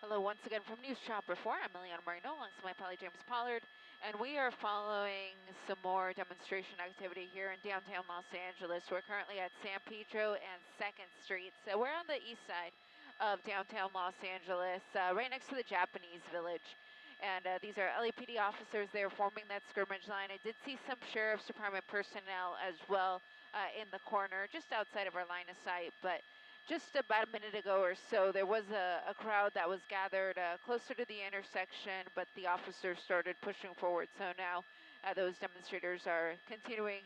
Hello once again from News Chopper 4. I'm Miliana Marino alongside my pally James Pollard, and we are following some more demonstration activity here in downtown Los Angeles. We're currently at San Pedro and 2nd Street, so we're on the east side of downtown Los Angeles, right next to the Japanese Village. And these are LAPD officers. They're forming that skirmish line. I did see some Sheriff's Department personnel as well in the corner, just outside of our line of sight, but just about a minute ago or so, there was a crowd that was gathered closer to the intersection, but the officers started pushing forward. So now those demonstrators are continuing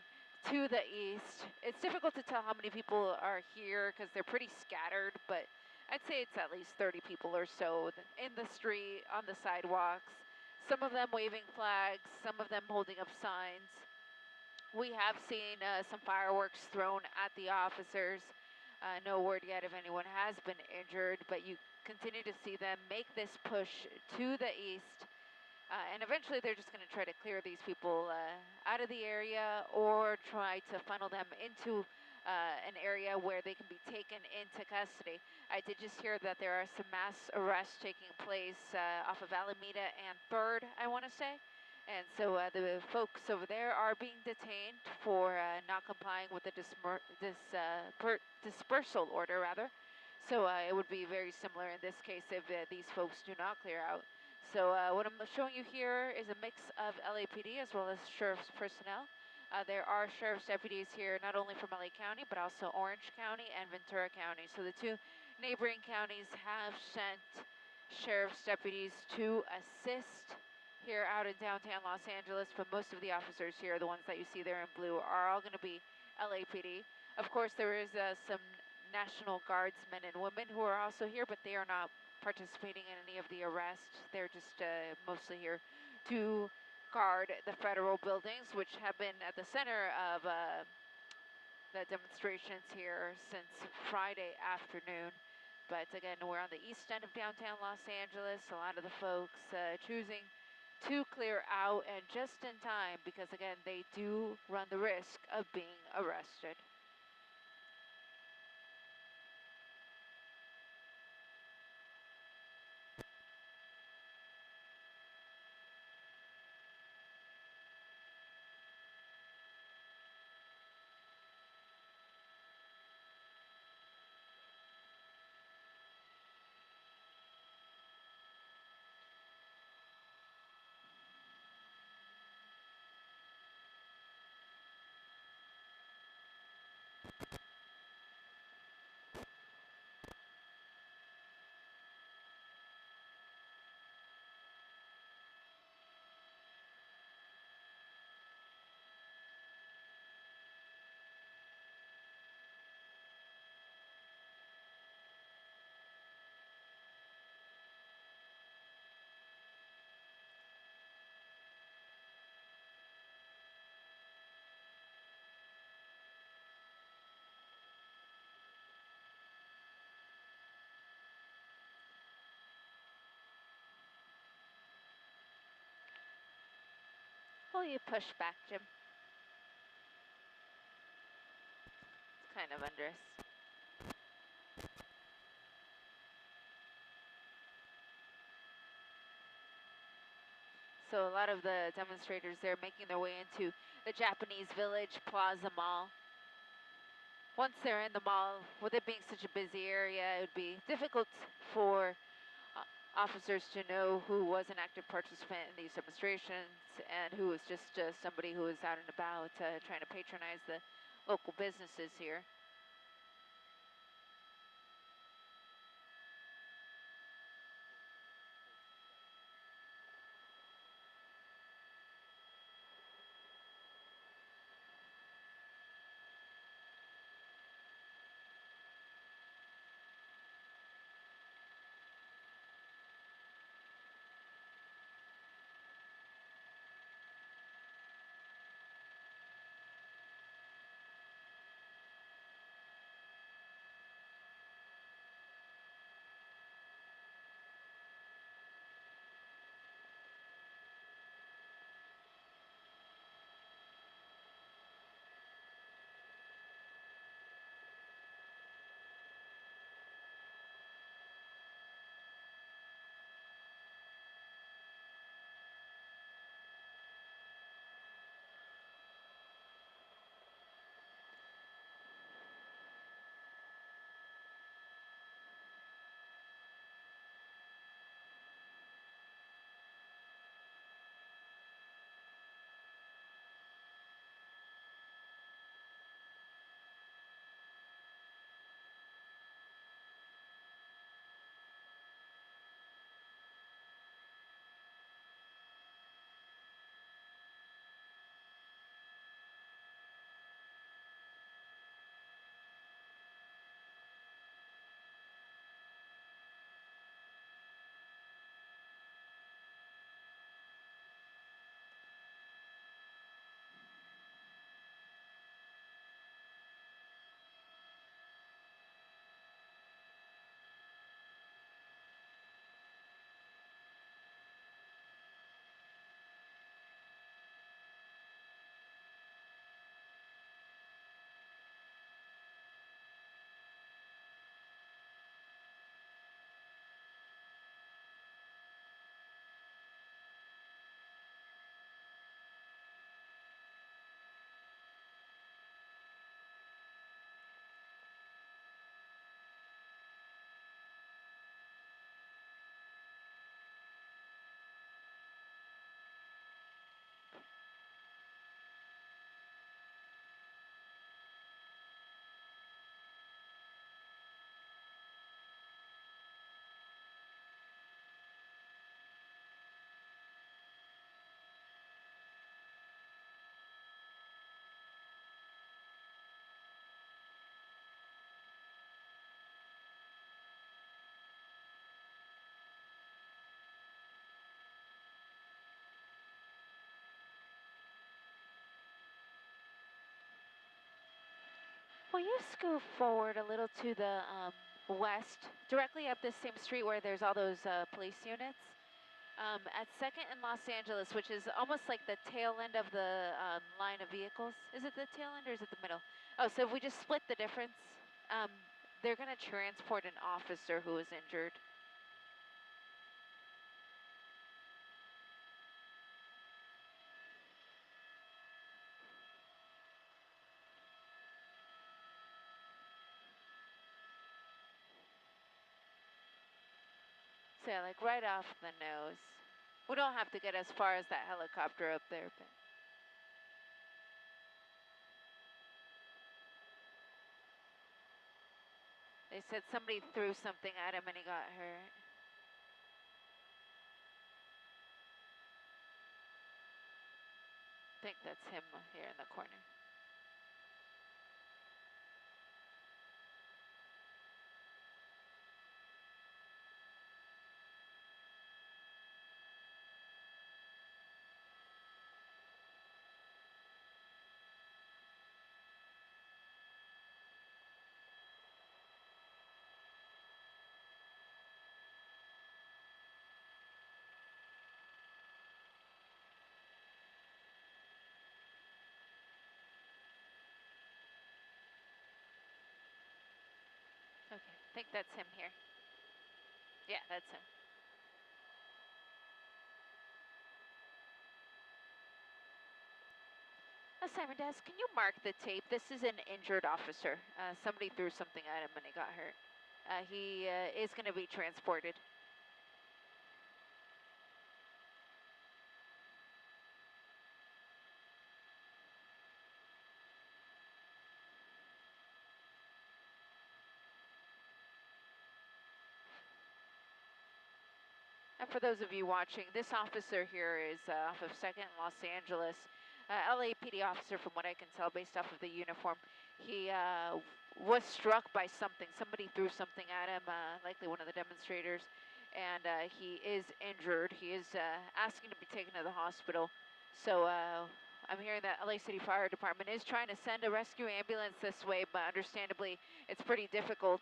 to the east. It's difficult to tell how many people are here because they're pretty scattered, but I'd say it's at least 30 people or so in the street, on the sidewalks. Some of them waving flags, some of them holding up signs. We have seen some fireworks thrown at the officers. No word yet if anyone has been injured, but you continue to see them make this push to the east. And eventually they're just going to try to clear these people out of the area or try to funnel them into an area where they can be taken into custody. I did just hear that there are some mass arrests taking place off of Alameda and 3rd, I want to say. And so the folks over there are being detained for not complying with the dispersal order, rather. So it would be very similar in this case if these folks do not clear out. So what I'm showing you here is a mix of LAPD as well as sheriff's personnel. There are sheriff's deputies here, not only from LA County, but also Orange County and Ventura County. So the two neighboring counties have sent sheriff's deputies to assist here out in downtown Los Angeles, but most of the officers here, the ones that you see there in blue, are all going to be LAPD. Of course, there is some National Guardsmen and women who are also here, but they are not participating in any of the arrests. They're just mostly here to guard the federal buildings, which have been at the center of the demonstrations here since Friday afternoon. But again, we're on the east end of downtown Los Angeles. A lot of the folks choosing to clear out, and just in time, because again, they do run the risk of being arrested. Will you push back, Jim? It's kind of Unrest. So a lot of the demonstrators, they're making their way into the Japanese Village Plaza Mall. Once they're in the mall, with it being such a busy area, it would be difficult for officers to know who was an active participant in these demonstrations and who was just somebody who was out and about trying to patronize the local businesses here. Will you scoot forward a little to the west, directly up this same street where there's all those police units? At 2nd and Los Angeles, which is almost like the tail end of the line of vehicles. Is it the tail end or is it the middle? Oh, so if we just split the difference, they're going to transport an officer who was injured. So yeah, like right off the nose. We don't have to get as far as that helicopter up there, but they said somebody threw something at him and he got hurt. I think that's him here in the corner. Okay, I think that's him here. Yeah, that's him. Simon Des, can you mark the tape? This is an injured officer. Somebody threw something at him and he got hurt. He is going to be transported. And for those of you watching, this officer here is off of 2nd in Los Angeles. LAPD officer, from what I can tell, based off of the uniform. He was struck by something. Somebody threw something at him, likely one of the demonstrators, and he is injured. He is asking to be taken to the hospital. So I'm hearing that LA City Fire Department is trying to send a rescue ambulance this way, but understandably, it's pretty difficult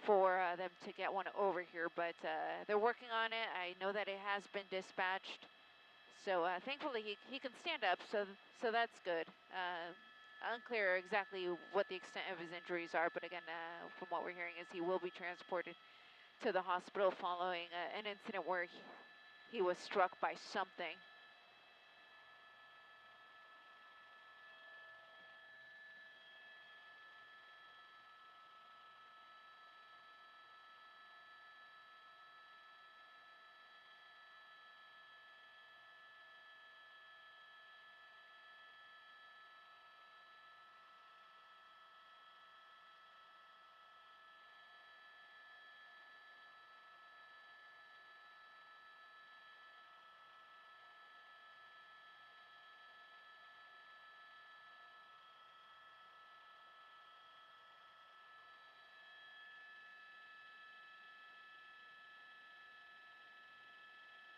for them to get one over here, but they're working on it. I know that it has been dispatched, so thankfully he can stand up, so that's good. Unclear exactly what the extent of his injuries are, but again, from what we're hearing is he will be transported to the hospital following an incident where he was struck by something.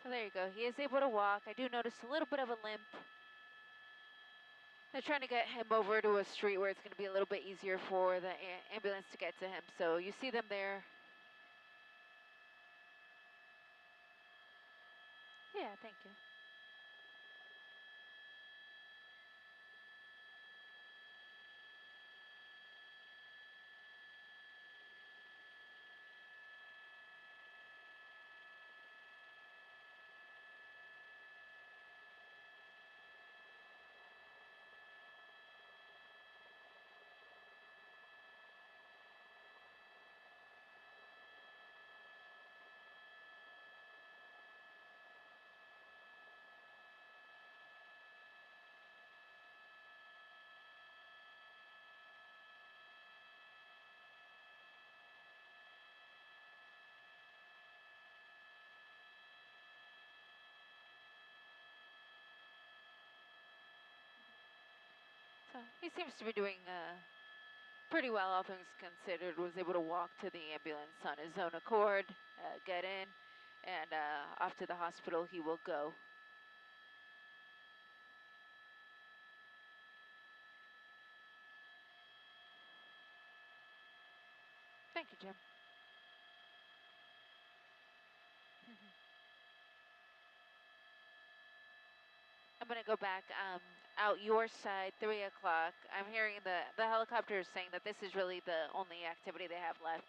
So there you go. He is able to walk. I do notice a little bit of a limp. They're trying to get him over to a street where it's going to be a little bit easier for the ambulance to get to him. So you see them there. Yeah, thank you. So he seems to be doing pretty well, all things considered. Was able to walk to the ambulance on his own accord, get in, and off to the hospital he will go. Thank you, Jim. I'm gonna go back out your side, 3 o'clock. I'm hearing the helicopters saying that this is really the only activity they have left.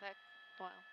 that, well,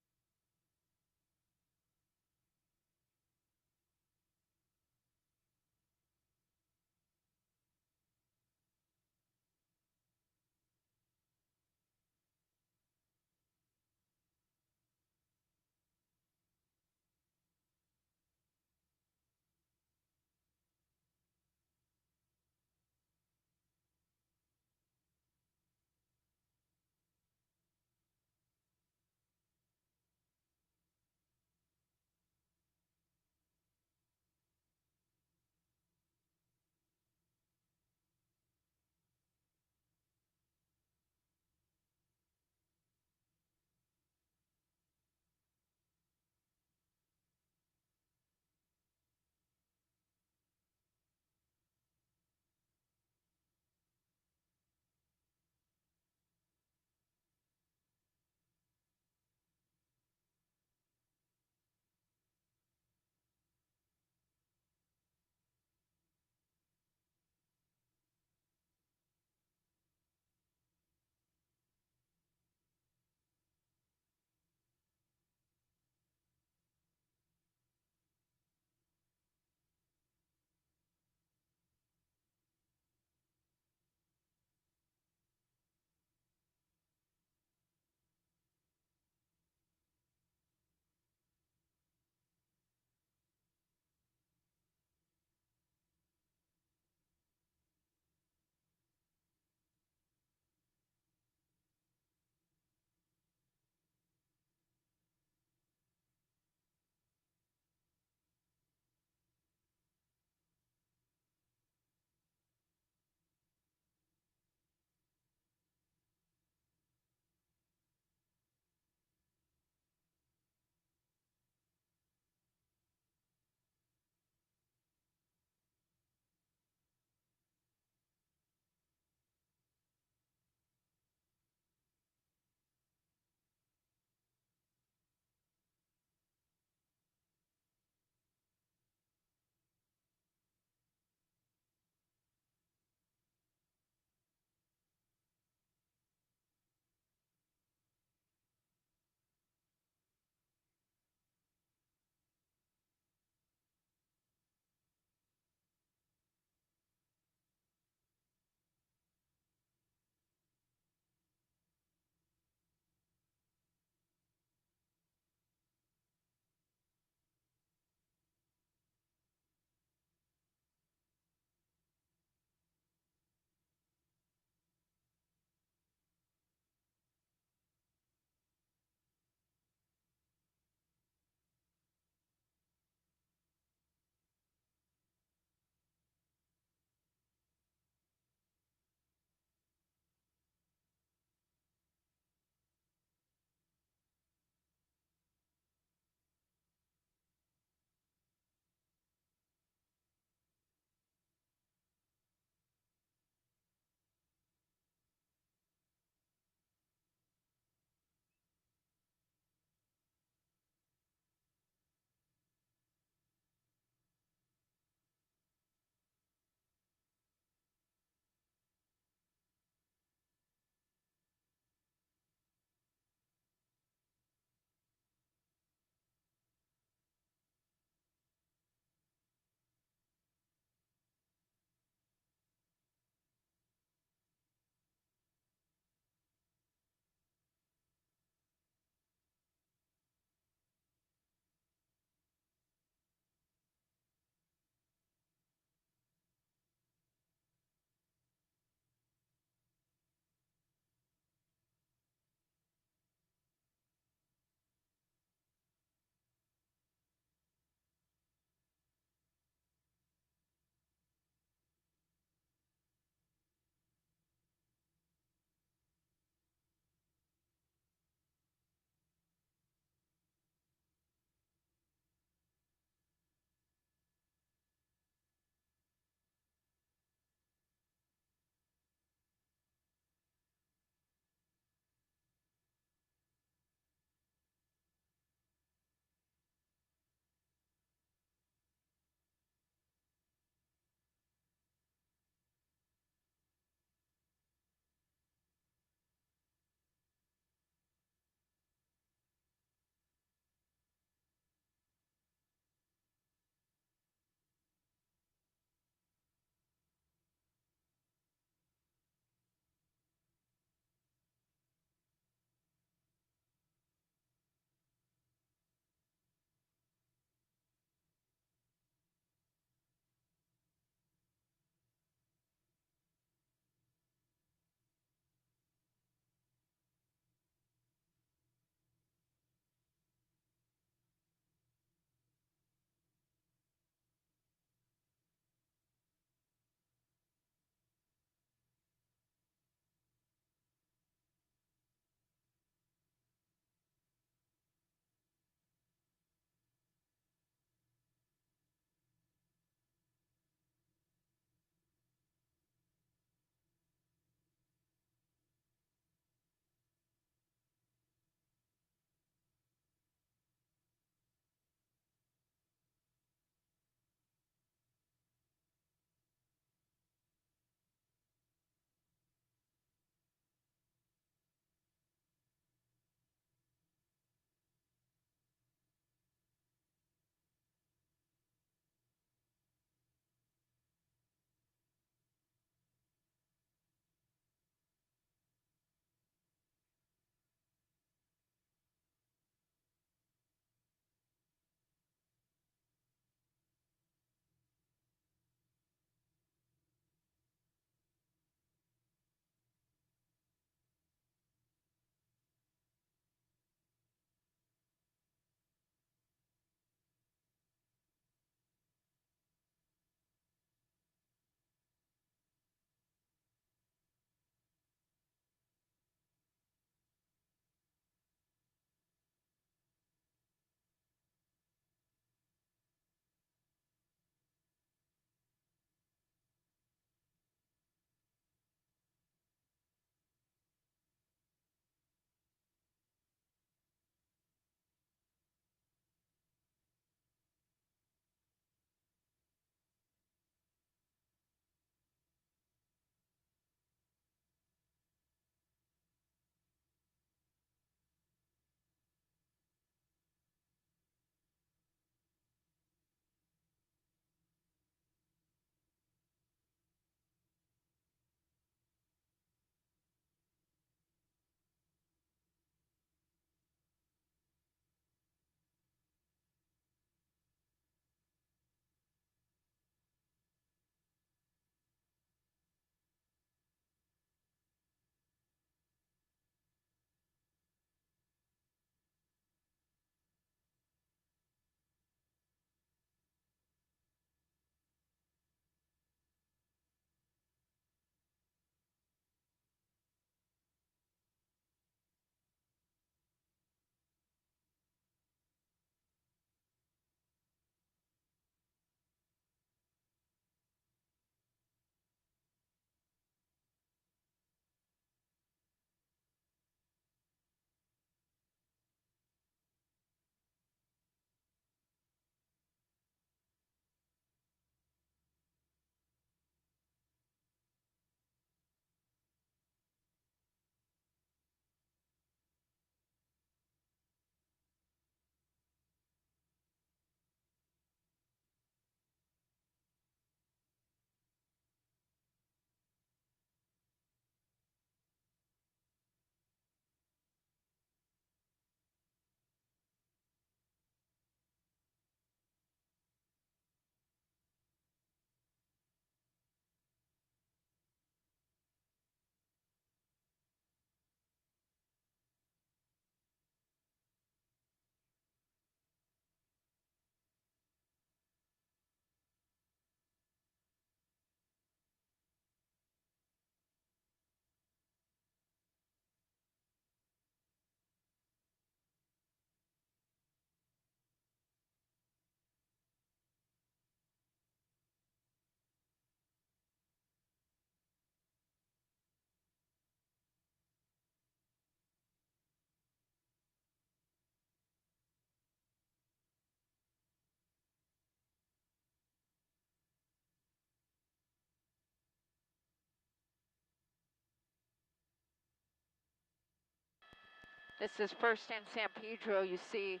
This is First and San Pedro. You see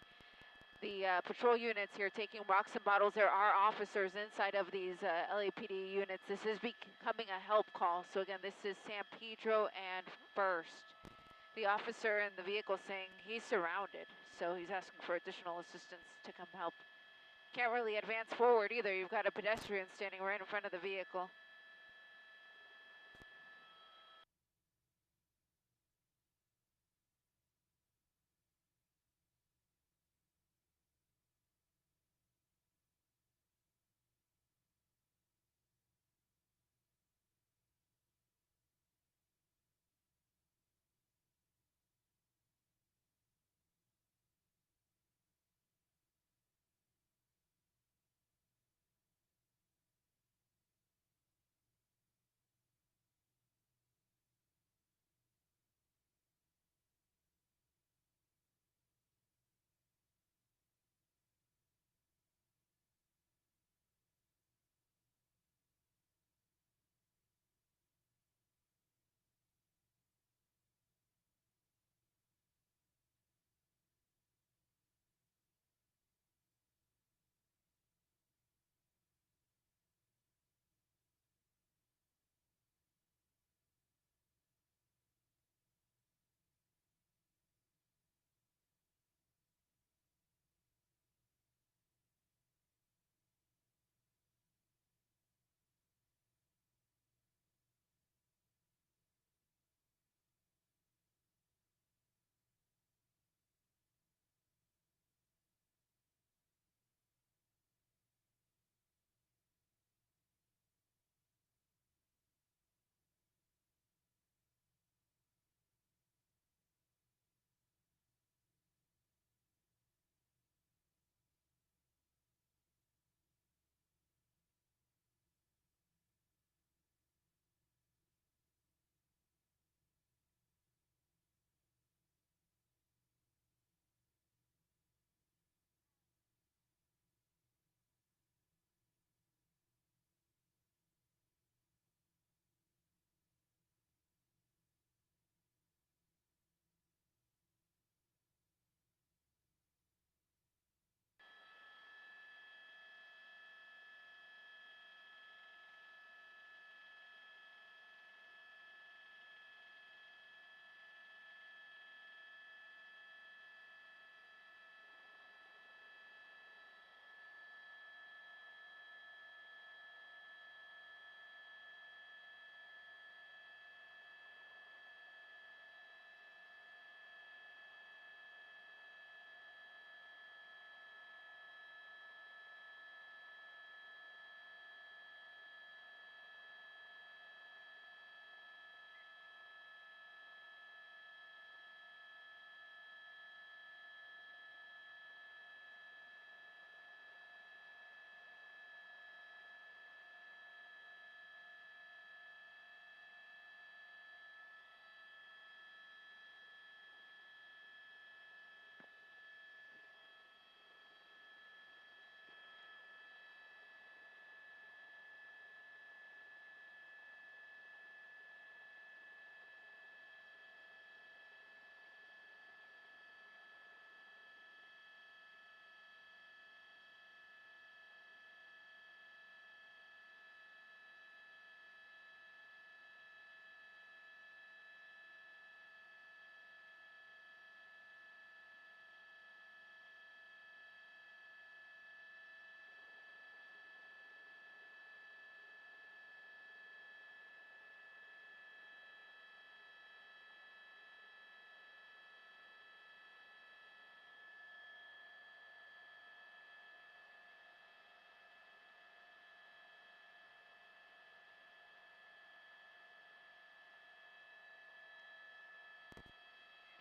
the patrol units here taking rocks and bottles. There are officers inside of these LAPD units. This is becoming a help call. So again, this is San Pedro and First. The officer in the vehicle saying he's surrounded, so he's asking for additional assistance to come help. Can't really advance forward either. You've got a pedestrian standing right in front of the vehicle.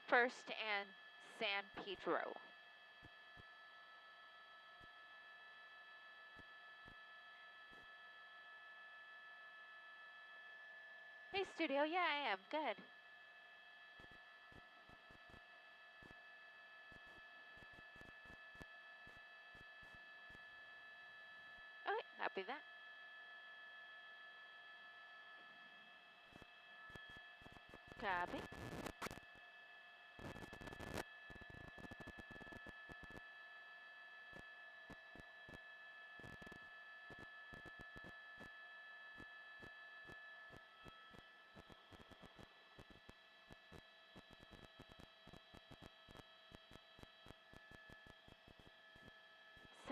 First and San Pedro. Hey, studio. Yeah, I am. Good. Okay, copy that. Copy.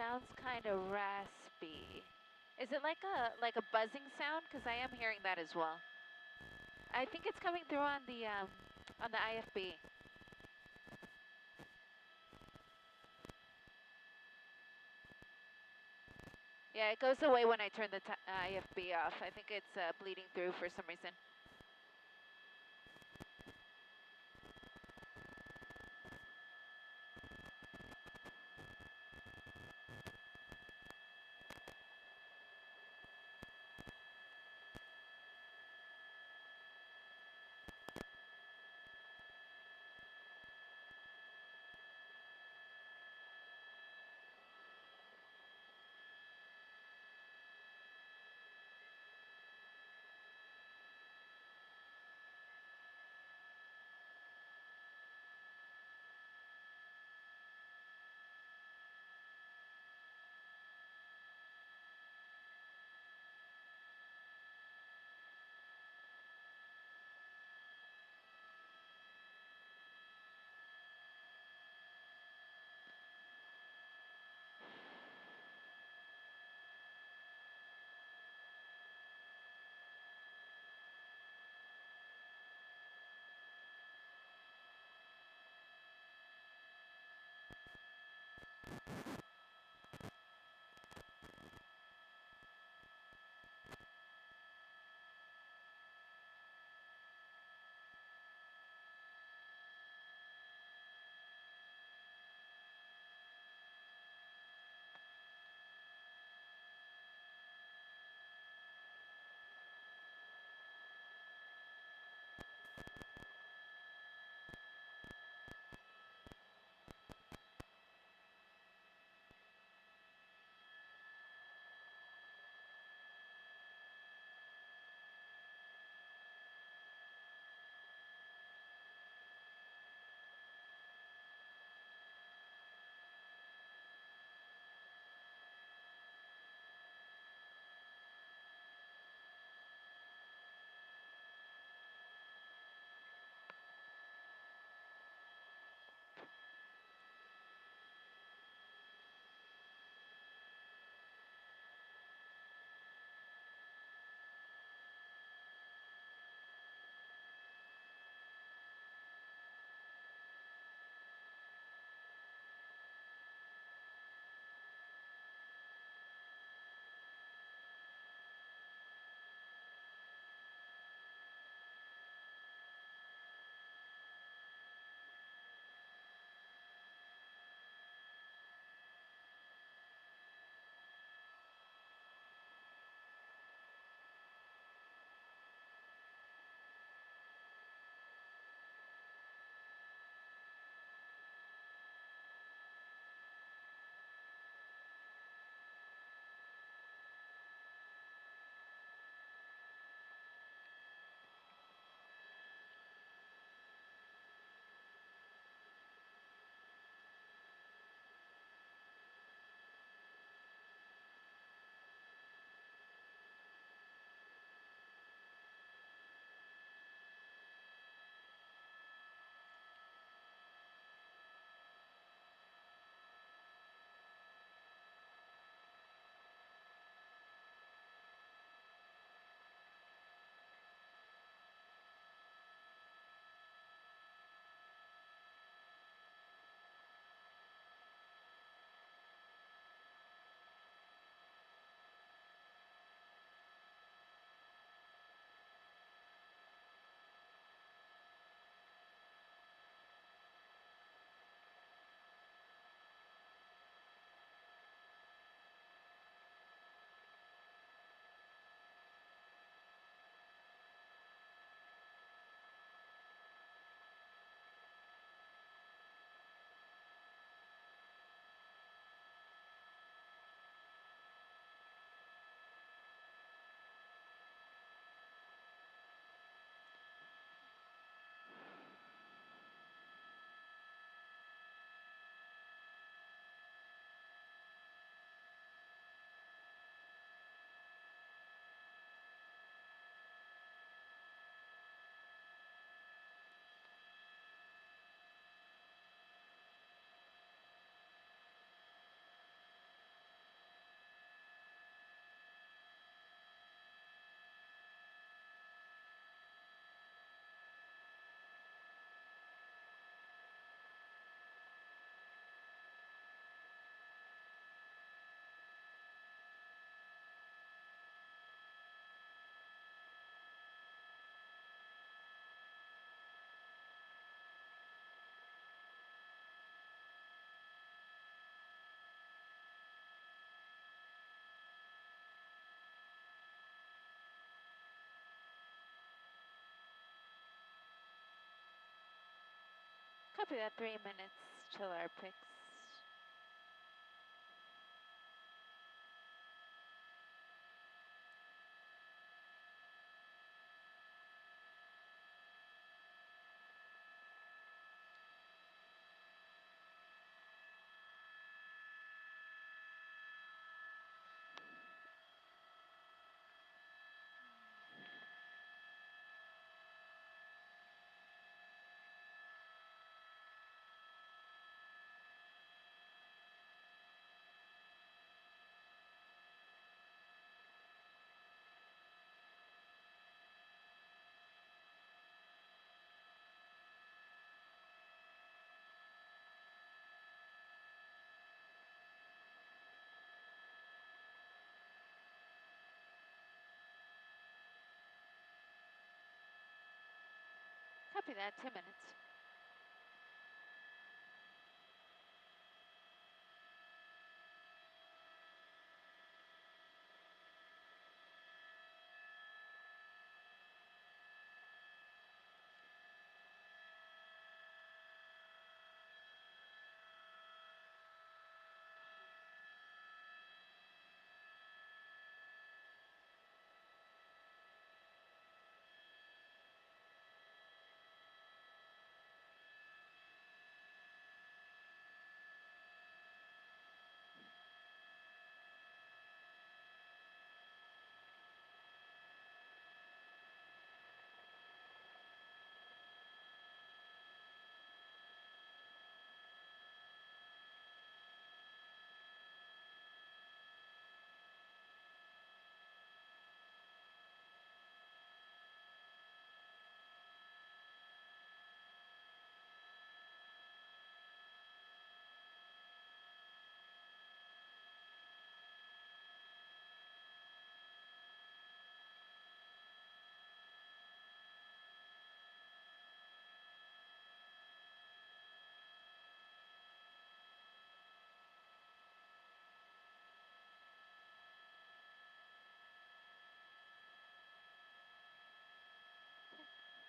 sounds kind of raspy. Is it like a buzzing sound? Because I am hearing that as well. I think it's coming through on the IFB. Yeah, it goes away when I turn the IFB off. I think it's bleeding through for some reason. Copy that, 3 minutes till our picks. Copy that, 2 minutes.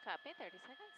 Copy, 30 seconds.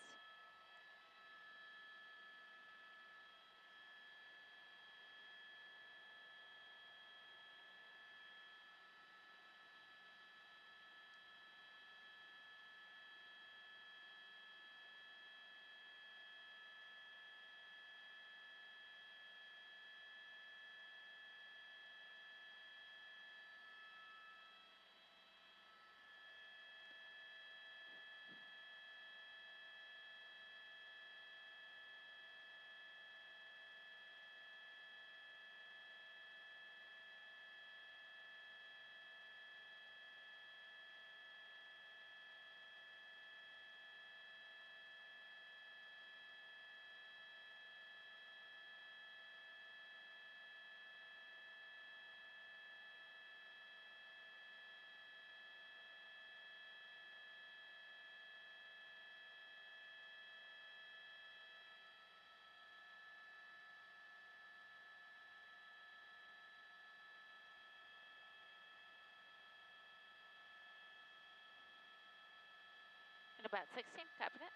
In about 16, copy that.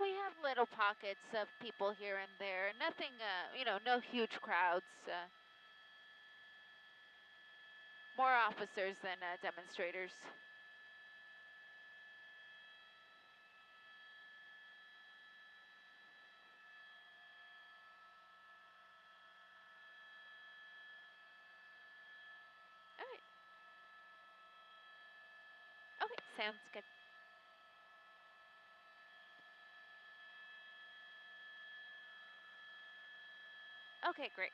We have little pockets of people here and there. Nothing, no huge crowds. More officers than demonstrators. Okay. Okay, sounds good. Okay, great.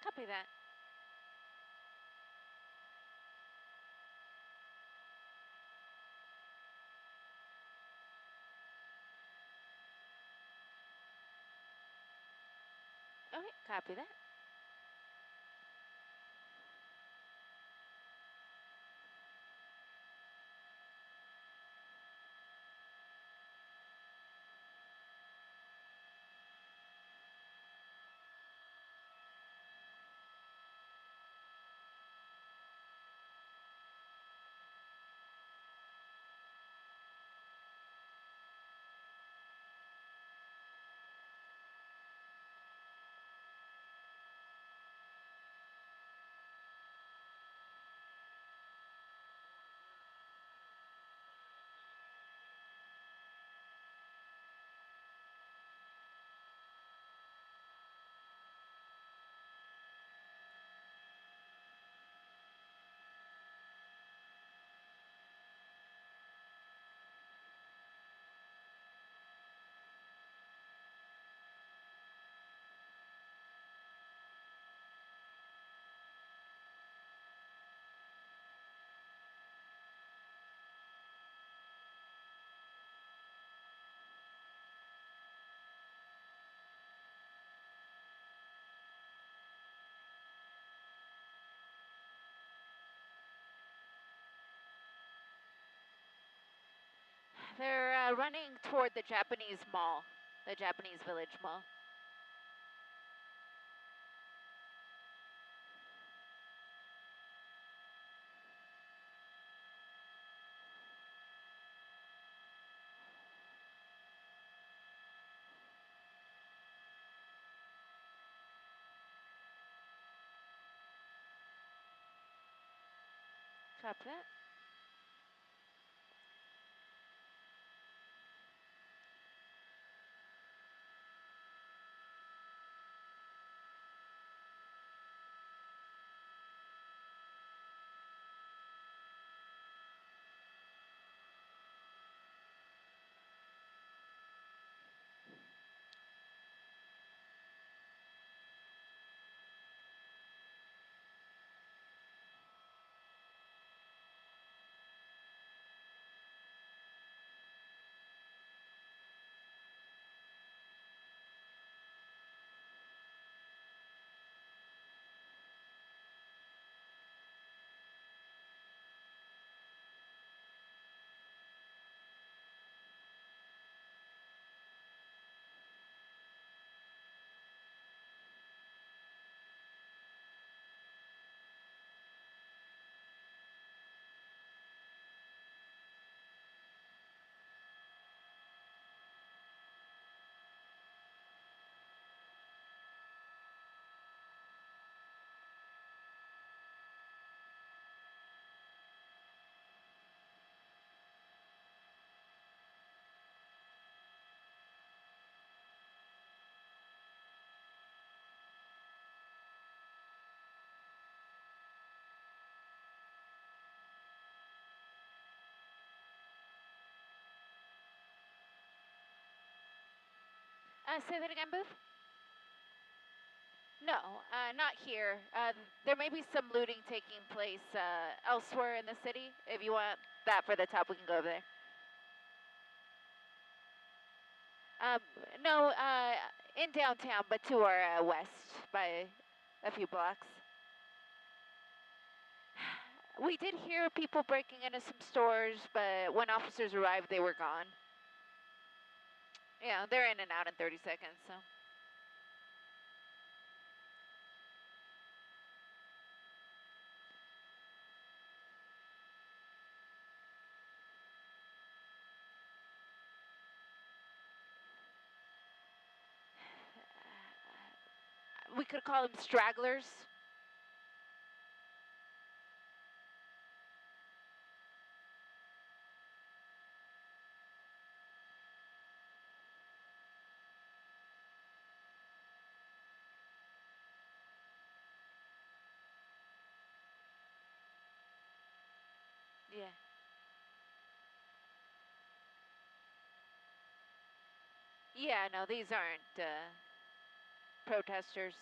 Copy that. Okay, copy that. They're running toward the Japanese mall, the Japanese village mall. Copy that. Say that again, Booth? No, not here. There may be some looting taking place elsewhere in the city. If you want that for the top, we can go over there. Um, no, in downtown, but to our west by a few blocks. We did hear people breaking into some stores, but when officers arrived, they were gone. Yeah, they're in and out in 30 seconds, so. We could call them stragglers. Yeah. Yeah, no, these aren't protesters.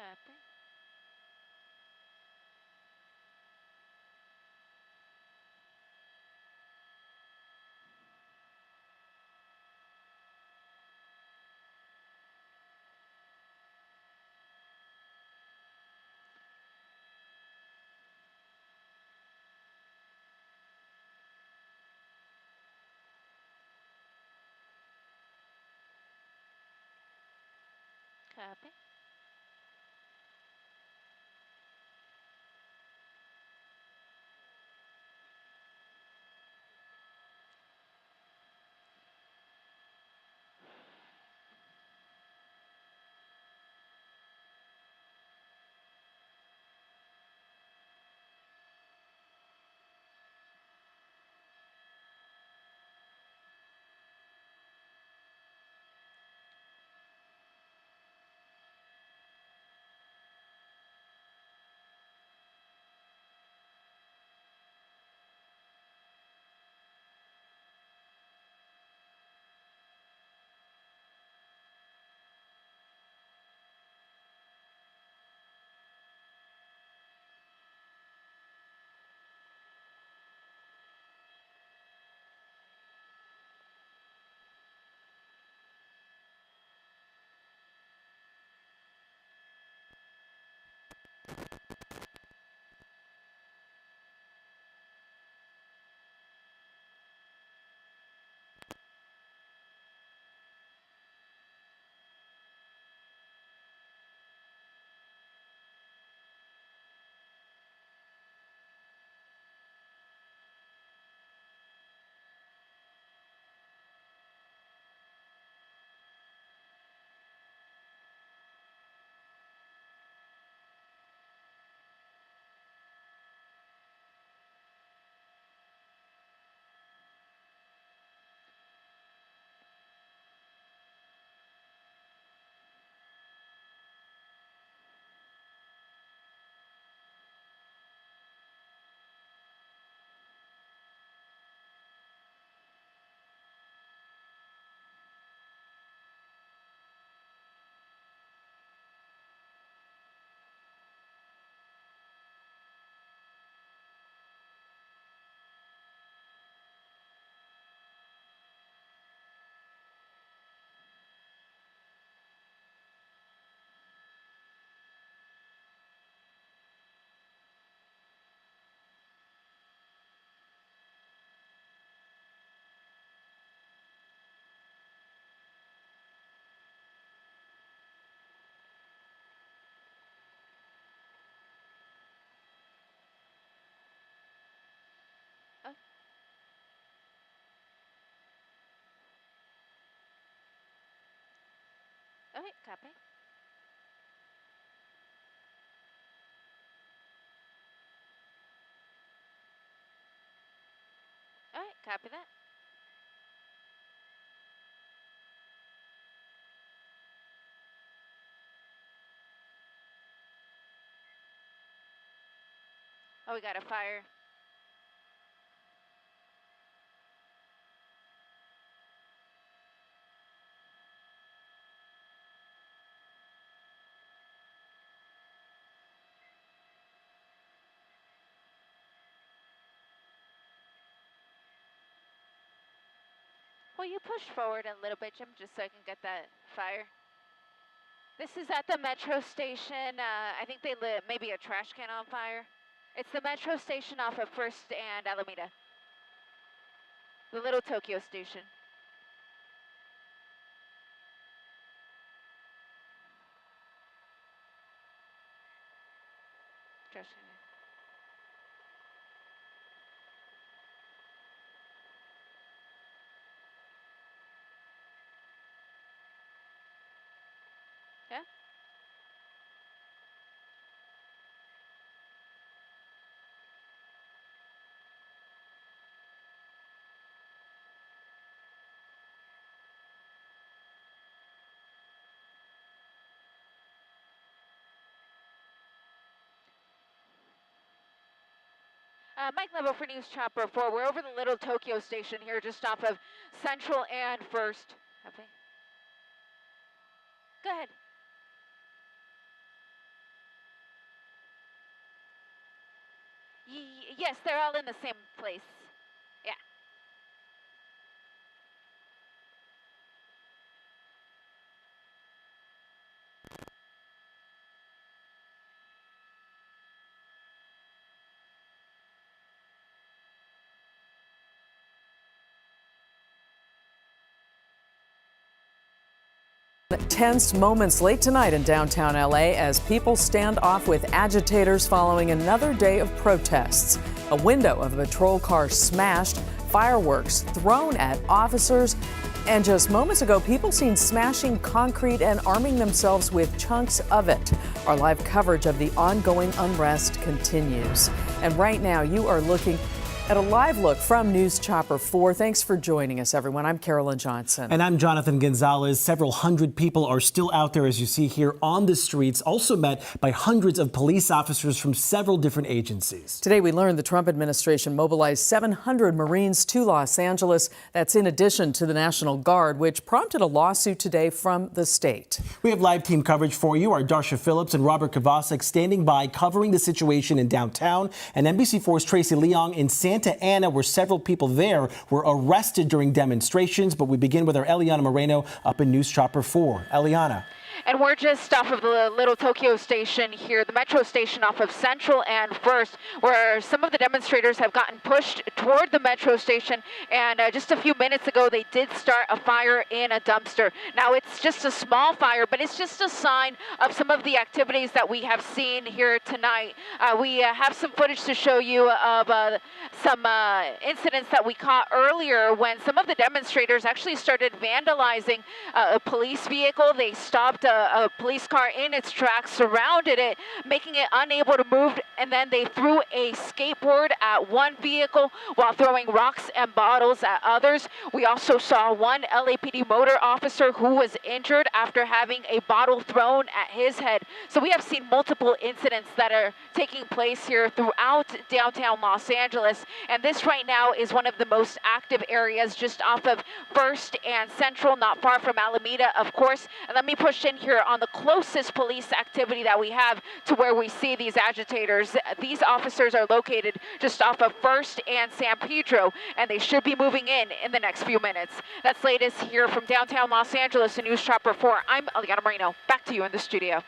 Copy. Copy. Oh, okay, copy. Alright, copy that. Oh, we got a fire. Will you push forward a little bit, Jim, just so I can get that fire? This is at the metro station. I think they lit maybe a trash can on fire. It's the metro station off of First and Alameda. The little Tokyo station. Trash can. Yeah? Mike Level for News Chopper 4. We're over the little Tokyo station here, just off of Central and First. Okay. Go ahead. Yes, they're all in the same place. Yeah. Tense moments late tonight in downtown LA as people stand off with agitators following another day of protests. A window of a patrol car smashed, fireworks thrown at officers, and just moments ago, people seen smashing concrete and arming themselves with chunks of it. Our live coverage of the ongoing unrest continues. And right now, you are looking at a live look from News Chopper 4. Thanks for joining us, everyone. I'm Carolyn Johnson. And I'm Jonathan Gonzalez. Several hundred people are still out there, as you see here on the streets, also met by hundreds of police officers from several different agencies. Today, we learned the Trump administration mobilized 700 Marines to Los Angeles. That's in addition to the National Guard, which prompted a lawsuit today from the state. We have live team coverage for you. Our Darsha Phillips and Robert Kovacic standing by covering the situation in downtown. And NBC4's Tracy Leong in Santa Ana, where several people there were arrested during demonstrations. But we begin with our Eliana Moreno up in News Chopper 4. Eliana. And we're just off of the Little Tokyo station here, the metro station off of Central and First, where some of the demonstrators have gotten pushed toward the metro station. And just a few minutes ago, they did start a fire in a dumpster. Now, it's just a small fire, but it's just a sign of some of the activities that we have seen here tonight. We have some footage to show you of some incidents that we caught earlier when some of the demonstrators actually started vandalizing a police vehicle. They stopped a police car in its tracks, surrounded it, making it unable to move, and then they threw a skateboard at one vehicle while throwing rocks and bottles at others. We also saw one LAPD motor officer who was injured after having a bottle thrown at his head. So we have seen multiple incidents that are taking place here throughout downtown Los Angeles, and this right now is one of the most active areas just off of First and Central, not far from Alameda, of course. And let me push in here on the closest police activity that we have to where we see these agitators. These officers are located just off of First and San Pedro, and they should be moving in the next few minutes. That's latest here from downtown Los Angeles in News Chopper 4. I'm Eliana Moreno. Back to you in the studio.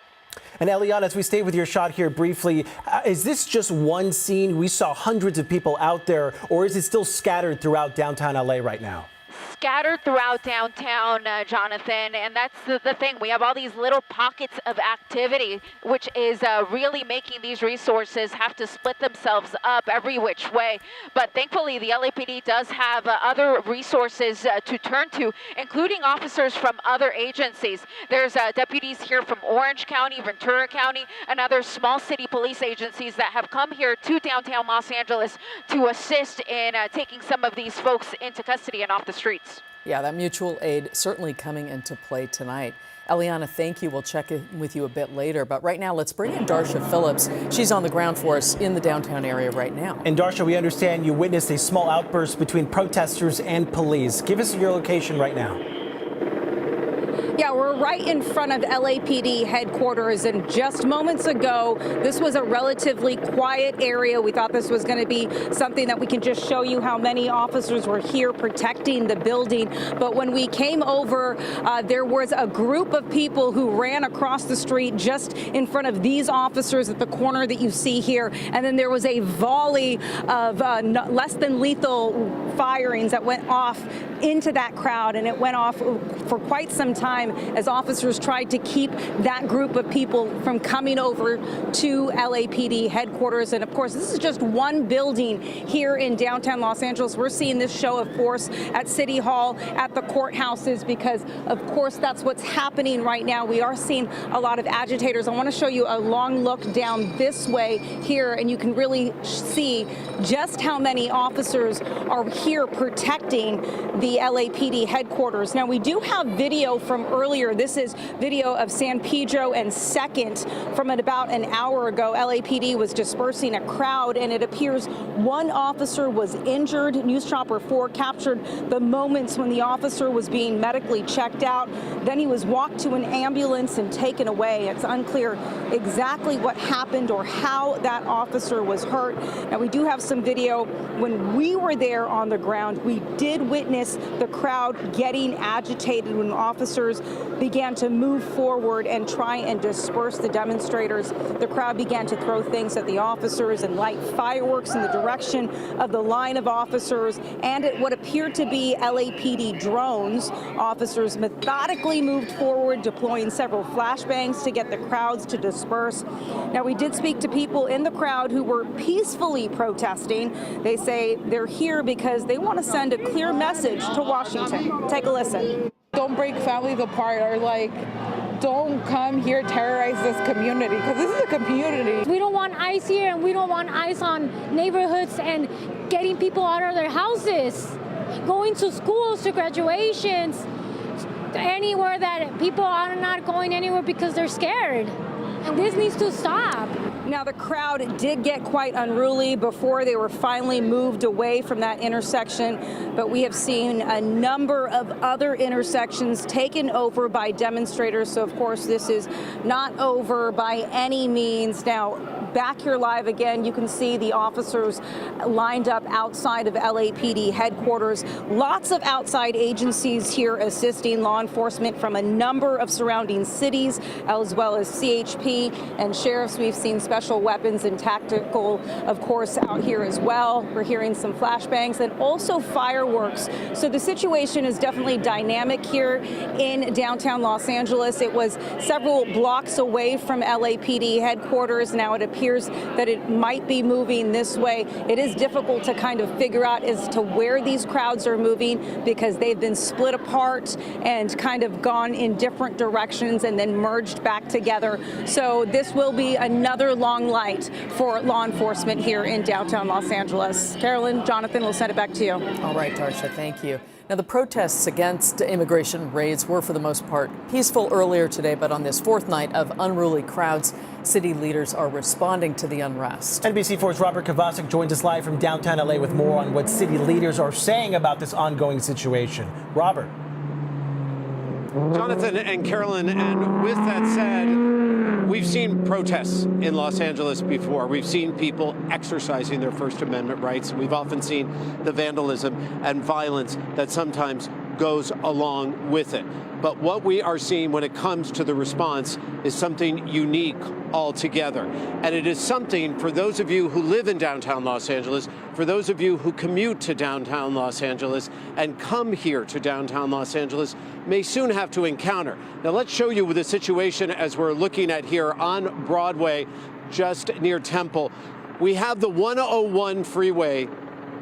And Eliana, as we stay with your shot here briefly, is this just one scene? We saw hundreds of people out there, or is it still scattered throughout downtown LA right now? Scattered throughout downtown, Jonathan, and that's the thing. We have all these little pockets of activity, which is really making these resources have to split themselves up every which way. But thankfully, the LAPD does have other resources to turn to, including officers from other agencies. There's deputies here from Orange County, Ventura County, and other small city police agencies that have come here to downtown Los Angeles to assist in taking some of these folks into custody and off the streets. Yeah, that mutual aid certainly coming into play tonight. Eliana, thank you. We'll check in with you a bit later. But right now, let's bring in Darsha Phillips. She's on the ground for us in the downtown area right now. And Darsha, we understand you witnessed a small outburst between protesters and police. Give us your location right now. Yeah, we're right in front of LAPD headquarters, and just moments ago, this was a relatively quiet area. We thought this was going to be something that we can just show you how many officers were here protecting the building. But when we came over, there was a group of people who ran across the street just in front of these officers at the corner that you see here. And then there was a volley of less than lethal firings that went off into that crowd, and it went off for quite some time as officers tried to keep that group of people from coming over to LAPD headquarters. And of course, this is just one building here in downtown Los Angeles. We're seeing this show of force at City Hall, at the courthouses, because of course that's what's happening right now. We are seeing a lot of agitators. I want to show you a long look down this way here, and you can really see just how many officers are here protecting the the LAPD headquarters. Now, we do have video from earlier. This is video of San Pedro and 2nd from about an hour ago. LAPD was dispersing a crowd, and it appears one officer was injured. News Chopper 4 captured the moments when the officer was being medically checked out. Then he was walked to an ambulance and taken away. It's unclear exactly what happened or how that officer was hurt. Now, we do have some video. When we were there on the ground, we did witness the crowd getting agitated when officers began to move forward and try and disperse the demonstrators. The crowd began to throw things at the officers and light fireworks in the direction of the line of officers and at what appeared to be LAPD drones. Officers methodically moved forward, deploying several flashbangs to get the crowds to disperse. Now, we did speak to people in the crowd who were peacefully protesting. They say they're here because they want to send a clear message to Washington. Take a listen. Don't break families apart, or don't come here terrorize this community, because this is a community. We don't want ICE here, and we don't want ICE on neighborhoods and getting people out of their houses, going to schools, to graduations, anywhere that people are not going anywhere because they're scared. And this needs to stop. Now, the crowd did get quite unruly before they were finally moved away from that intersection, but we have seen a number of other intersections taken over by demonstrators. So, of course, this is not over by any means. Now, back here live again, you can see the officers lined up outside of LAPD headquarters. Lots of outside agencies here assisting law enforcement from a number of surrounding cities, as well as CHP and sheriffs. We've seen special weapons and tactical, of course, out here as well. We're hearing some flashbangs and also fireworks. So the situation is definitely dynamic here in downtown Los Angeles. It was several blocks away from LAPD headquarters. Now it appears that it might be moving this way. It is difficult to kind of figure out as to where these crowds are moving because they've been split apart and kind of gone in different directions and then merged back together. So this will be another long light for law enforcement here in downtown Los Angeles. Carolyn, Jonathan, we'll send it back to you. All right, Tarsha, thank you. Now, the protests against immigration raids were, for the most part, peaceful earlier today, but on this fourth night of unruly crowds, city leaders are responding to the unrest. NBC4's Robert Kovacic joins us live from downtown LA with more on what city leaders are saying about this ongoing situation. Robert. Jonathan and Carolyn, and with that said, we've seen protests in Los Angeles before. We've seen people exercising their First Amendment rights. We've often seen the vandalism and violence that sometimes goes along with it. But what we are seeing when it comes to the response is something unique altogether. And it is something for those of you who live in downtown Los Angeles, for those of you who commute to downtown Los Angeles and come here to downtown Los Angeles may soon have to encounter. Now let's show you the situation as we're looking at here on Broadway, just near Temple. We have the 101 freeway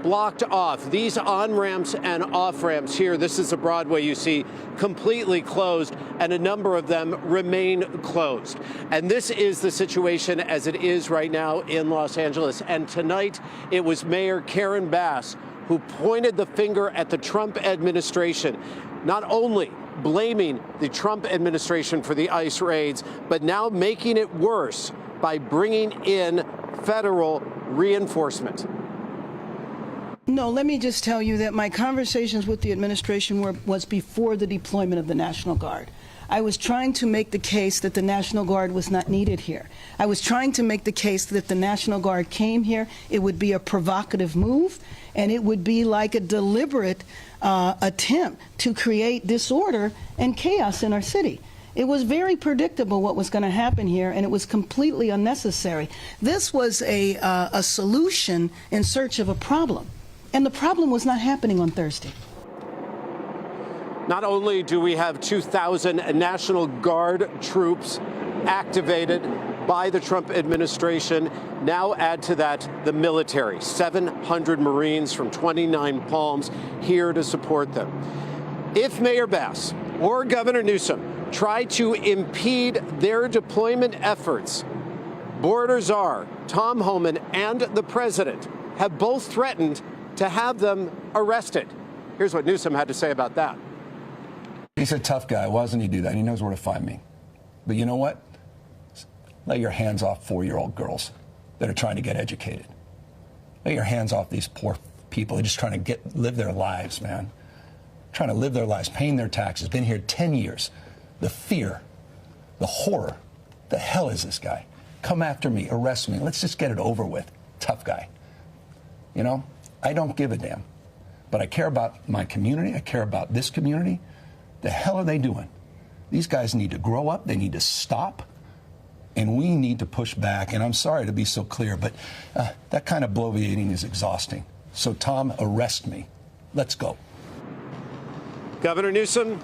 blocked off. These on-ramps and off-ramps here, this is the Broadway you see, completely closed, and a number of them remain closed. And this is the situation as it is right now in Los Angeles. And tonight, it was Mayor Karen Bass who pointed the finger at the Trump administration, not only blaming the Trump administration for the ICE raids, but now making it worse by bringing in federal reinforcement. No, let me just tell you that my conversations with the administration was before the deployment of the National Guard. I was trying to make the case that the National Guard was not needed here. I was trying to make the case that if the National Guard came here, it would be a provocative move, and it would be like a deliberate attempt to create disorder and chaos in our city. It was very predictable what was going to happen here, and it was completely unnecessary. This was a solution in search of a problem. And the problem was not happening on Thursday. Not only do we have 2,000 National Guard troops activated by the Trump administration, now add to that the military, 700 Marines from 29 Palms here to support them. If Mayor Bass or Governor Newsom try to impede their deployment efforts, Border Czar Tom Homan and the president have both threatened to have them arrested. Here's what Newsom had to say about that. He's a tough guy. Why doesn't he do that? He knows where to find me. But you know what? Lay your hands off 4-year-old girls that are trying to get educated. Lay your hands off these poor people who are just trying to live their lives, man. Trying to live their lives, paying their taxes, been here 10 years. The fear, the horror. The hell is this guy? Come after me, arrest me. Let's just get it over with. Tough guy. You know, I don't give a damn. But I care about my community. I care about this community. The hell are they doing? These guys need to grow up. They need to stop. And we need to push back. And I'm sorry to be so clear, but that kind of bloviating is exhausting. So, Tom, arrest me. Let's go. Governor Newsom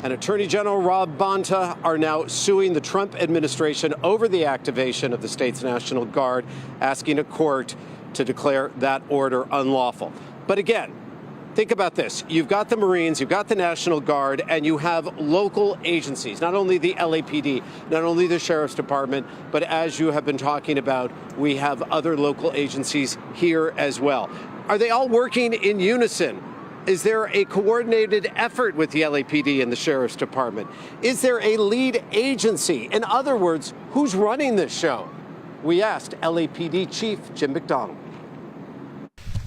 and Attorney General Rob Bonta are now suing the Trump administration over the activation of the state's National Guard, asking a court to declare that order unlawful. But again, think about this. You've got the Marines, you've got the National Guard, and you have local agencies, not only the LAPD, not only the Sheriff's Department, but as you have been talking about, we have other local agencies here as well. Are they all working in unison? Is there a coordinated effort with the LAPD and the Sheriff's Department? Is there a lead agency? In other words, who's running this show? We asked LAPD Chief Jim McDonald.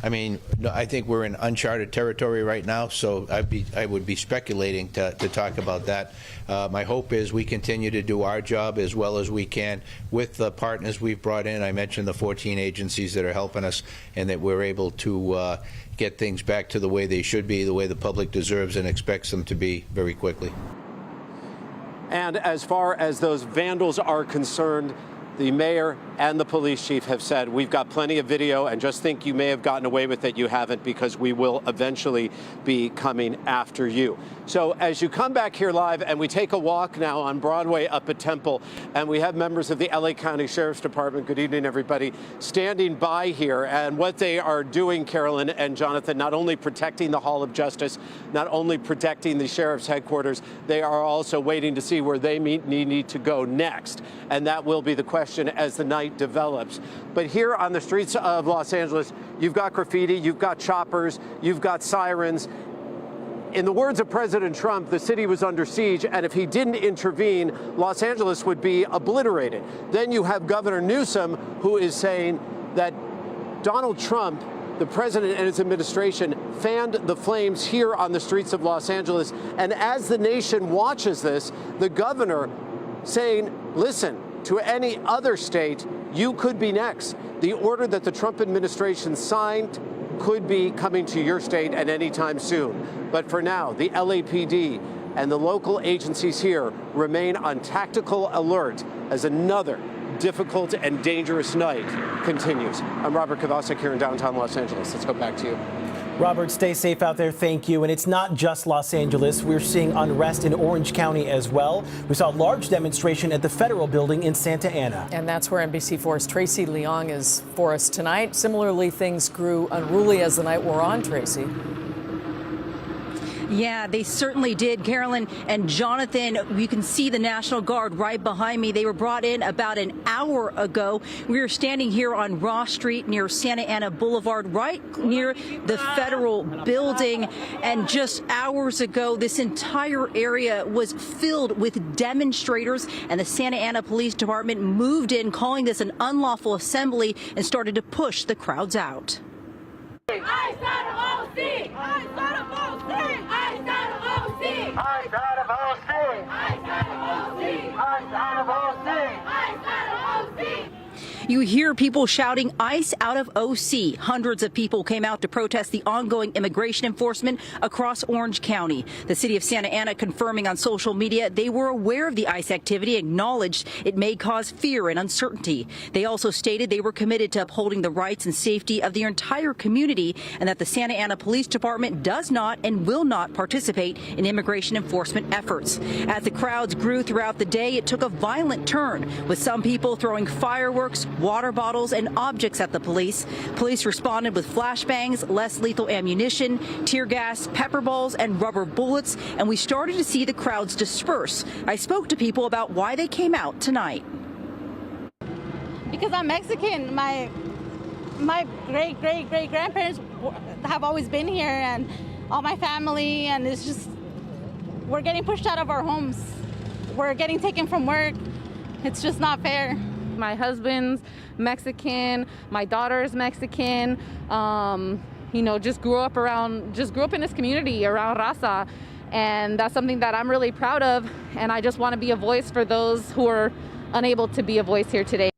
I mean, I think we're in uncharted territory right now, so I would be speculating to talk about that. My hope is we continue to do our job as well as we can with the partners we've brought in. I mentioned the 14 agencies that are helping us, and that we're able to get things back to the way they should be, the way the public deserves and expects them to be very quickly. And as far as those vandals are concerned, the mayor and the police chief have said, we've got plenty of video, and just think you may have gotten away with it. You haven't, because we will eventually be coming after you. So as you come back here live, and we take a walk now on Broadway up at Temple, and we have members of the LA County Sheriff's Department, good evening, everybody, standing by here. And what they are doing, Carolyn and Jonathan, not only protecting the Hall of Justice, not only protecting the sheriff's headquarters, they are also waiting to see where they need to go next. And that will be the question as the night develops. But here on the streets of Los Angeles, you've got graffiti, you've got choppers, you've got sirens. In the words of President Trump, the city was under siege, and if he didn't intervene, Los Angeles would be obliterated. Then you have Governor Newsom, who is saying that Donald Trump, the president and his administration, fanned the flames here on the streets of Los Angeles. And as the nation watches this, the governor saying, listen, to any other state, you could be next. The order that the Trump administration signed could be coming to your state at any time soon. But for now, the LAPD and the local agencies here remain on tactical alert as another difficult and dangerous night continues. I'm Robert Kovacic here in downtown Los Angeles. Let's go back to you. Robert, stay safe out there. Thank you. And it's not just Los Angeles. We're seeing unrest in Orange County as well. We saw a large demonstration at the Federal Building in Santa Ana. And that's where NBC4's Tracy Leong is for us tonight. Similarly, things grew unruly as the night wore on, Tracy. Yeah, they certainly did, Carolyn and Jonathan. You can see the National Guard right behind me. They were brought in about an hour ago. We are standing here on Ross Street near Santa Ana Boulevard, right near the Federal Building. And just hours ago, this entire area was filled with demonstrators, and the Santa Ana Police Department moved in, calling this an unlawful assembly, and started to push the crowds out. I said OC! I said OC! I said OC! I said OC! I said OC! I said OC! You hear people shouting ICE out of OC. Hundreds of people came out to protest the ongoing immigration enforcement across Orange County. The city of Santa Ana confirming on social media they were aware of the ICE activity, acknowledged it may cause fear and uncertainty. They also stated they were committed to upholding the rights and safety of the entire community, and that the Santa Ana Police Department does not and will not participate in immigration enforcement efforts. As the crowds grew throughout the day, it took a violent turn, with some people throwing fireworks, water bottles, and objects at the police. Police responded with flashbangs, less lethal ammunition, tear gas, pepper balls, and rubber bullets, and we started to see the crowds disperse. I spoke to people about why they came out tonight. Because I'm Mexican. My great grandparents have always been here, and all my family, and it's just, we're getting pushed out of our homes. We're getting taken from work. It's just not fair. My husband's Mexican, my daughter's Mexican, just grew up in this community around Raza. And that's something that I'm really proud of. And I just want to be a voice for those who are unable to be a voice here today.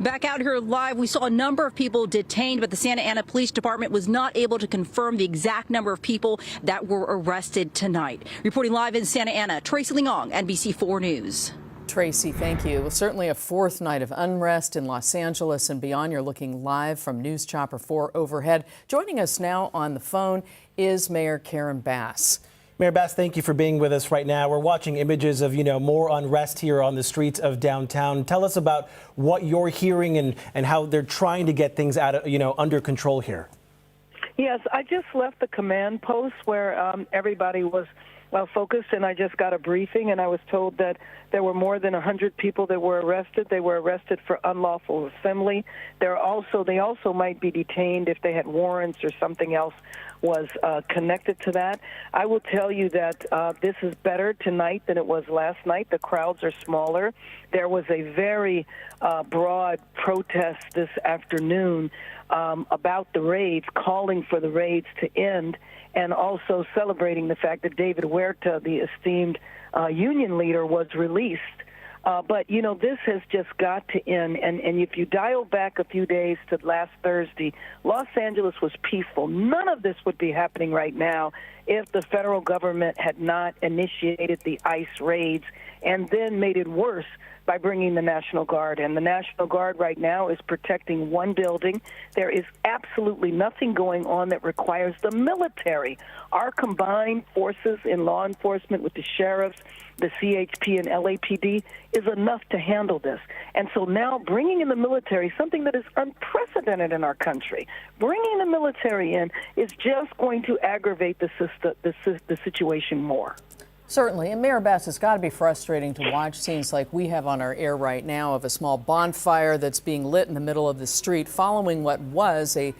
Back out here live, we saw a number of people detained, but the Santa Ana Police Department was not able to confirm the exact number of people that were arrested tonight. Reporting live in Santa Ana, Tracy Leong, NBC4 News. Tracy, thank you. Well, certainly a fourth night of unrest in Los Angeles and beyond. You're looking live from News Chopper 4 overhead. Joining us now on the phone is Mayor Karen Bass. Mayor Bass, thank you for being with us right now. We're watching images of, more unrest here on the streets of downtown. Tell us about what you're hearing and how they're trying to get things out of, under control here. Yes, I just left the command post where everybody was focused, and I just got a briefing, and I was told that there were more than 100 people that were arrested. They were arrested for unlawful assembly. They also might be detained if they had warrants or something else was connected to that. I will tell you that this is better tonight than it was last night. The crowds are smaller. There was a very broad protest this afternoon about the raids, calling for the raids to end, and also celebrating the fact that David Huerta, the esteemed union leader, was released. But, this has just got to end. And if you dial back a few days to last Thursday, Los Angeles was peaceful. None of this would be happening right now if the federal government had not initiated the ICE raids and then made it worse by bringing the National Guard. And the National Guard right now is protecting one building. There is absolutely nothing going on that requires the military. Our combined forces in law enforcement with the sheriffs, the CHP and LAPD is enough to handle this. And so now bringing in the military, something that is unprecedented in our country, bringing the military in is just going to aggravate the situation more. Certainly, and Mayor Bass, it's got to be frustrating to watch scenes like we have on our air right now of a small bonfire that's being lit in the middle of the street following what was a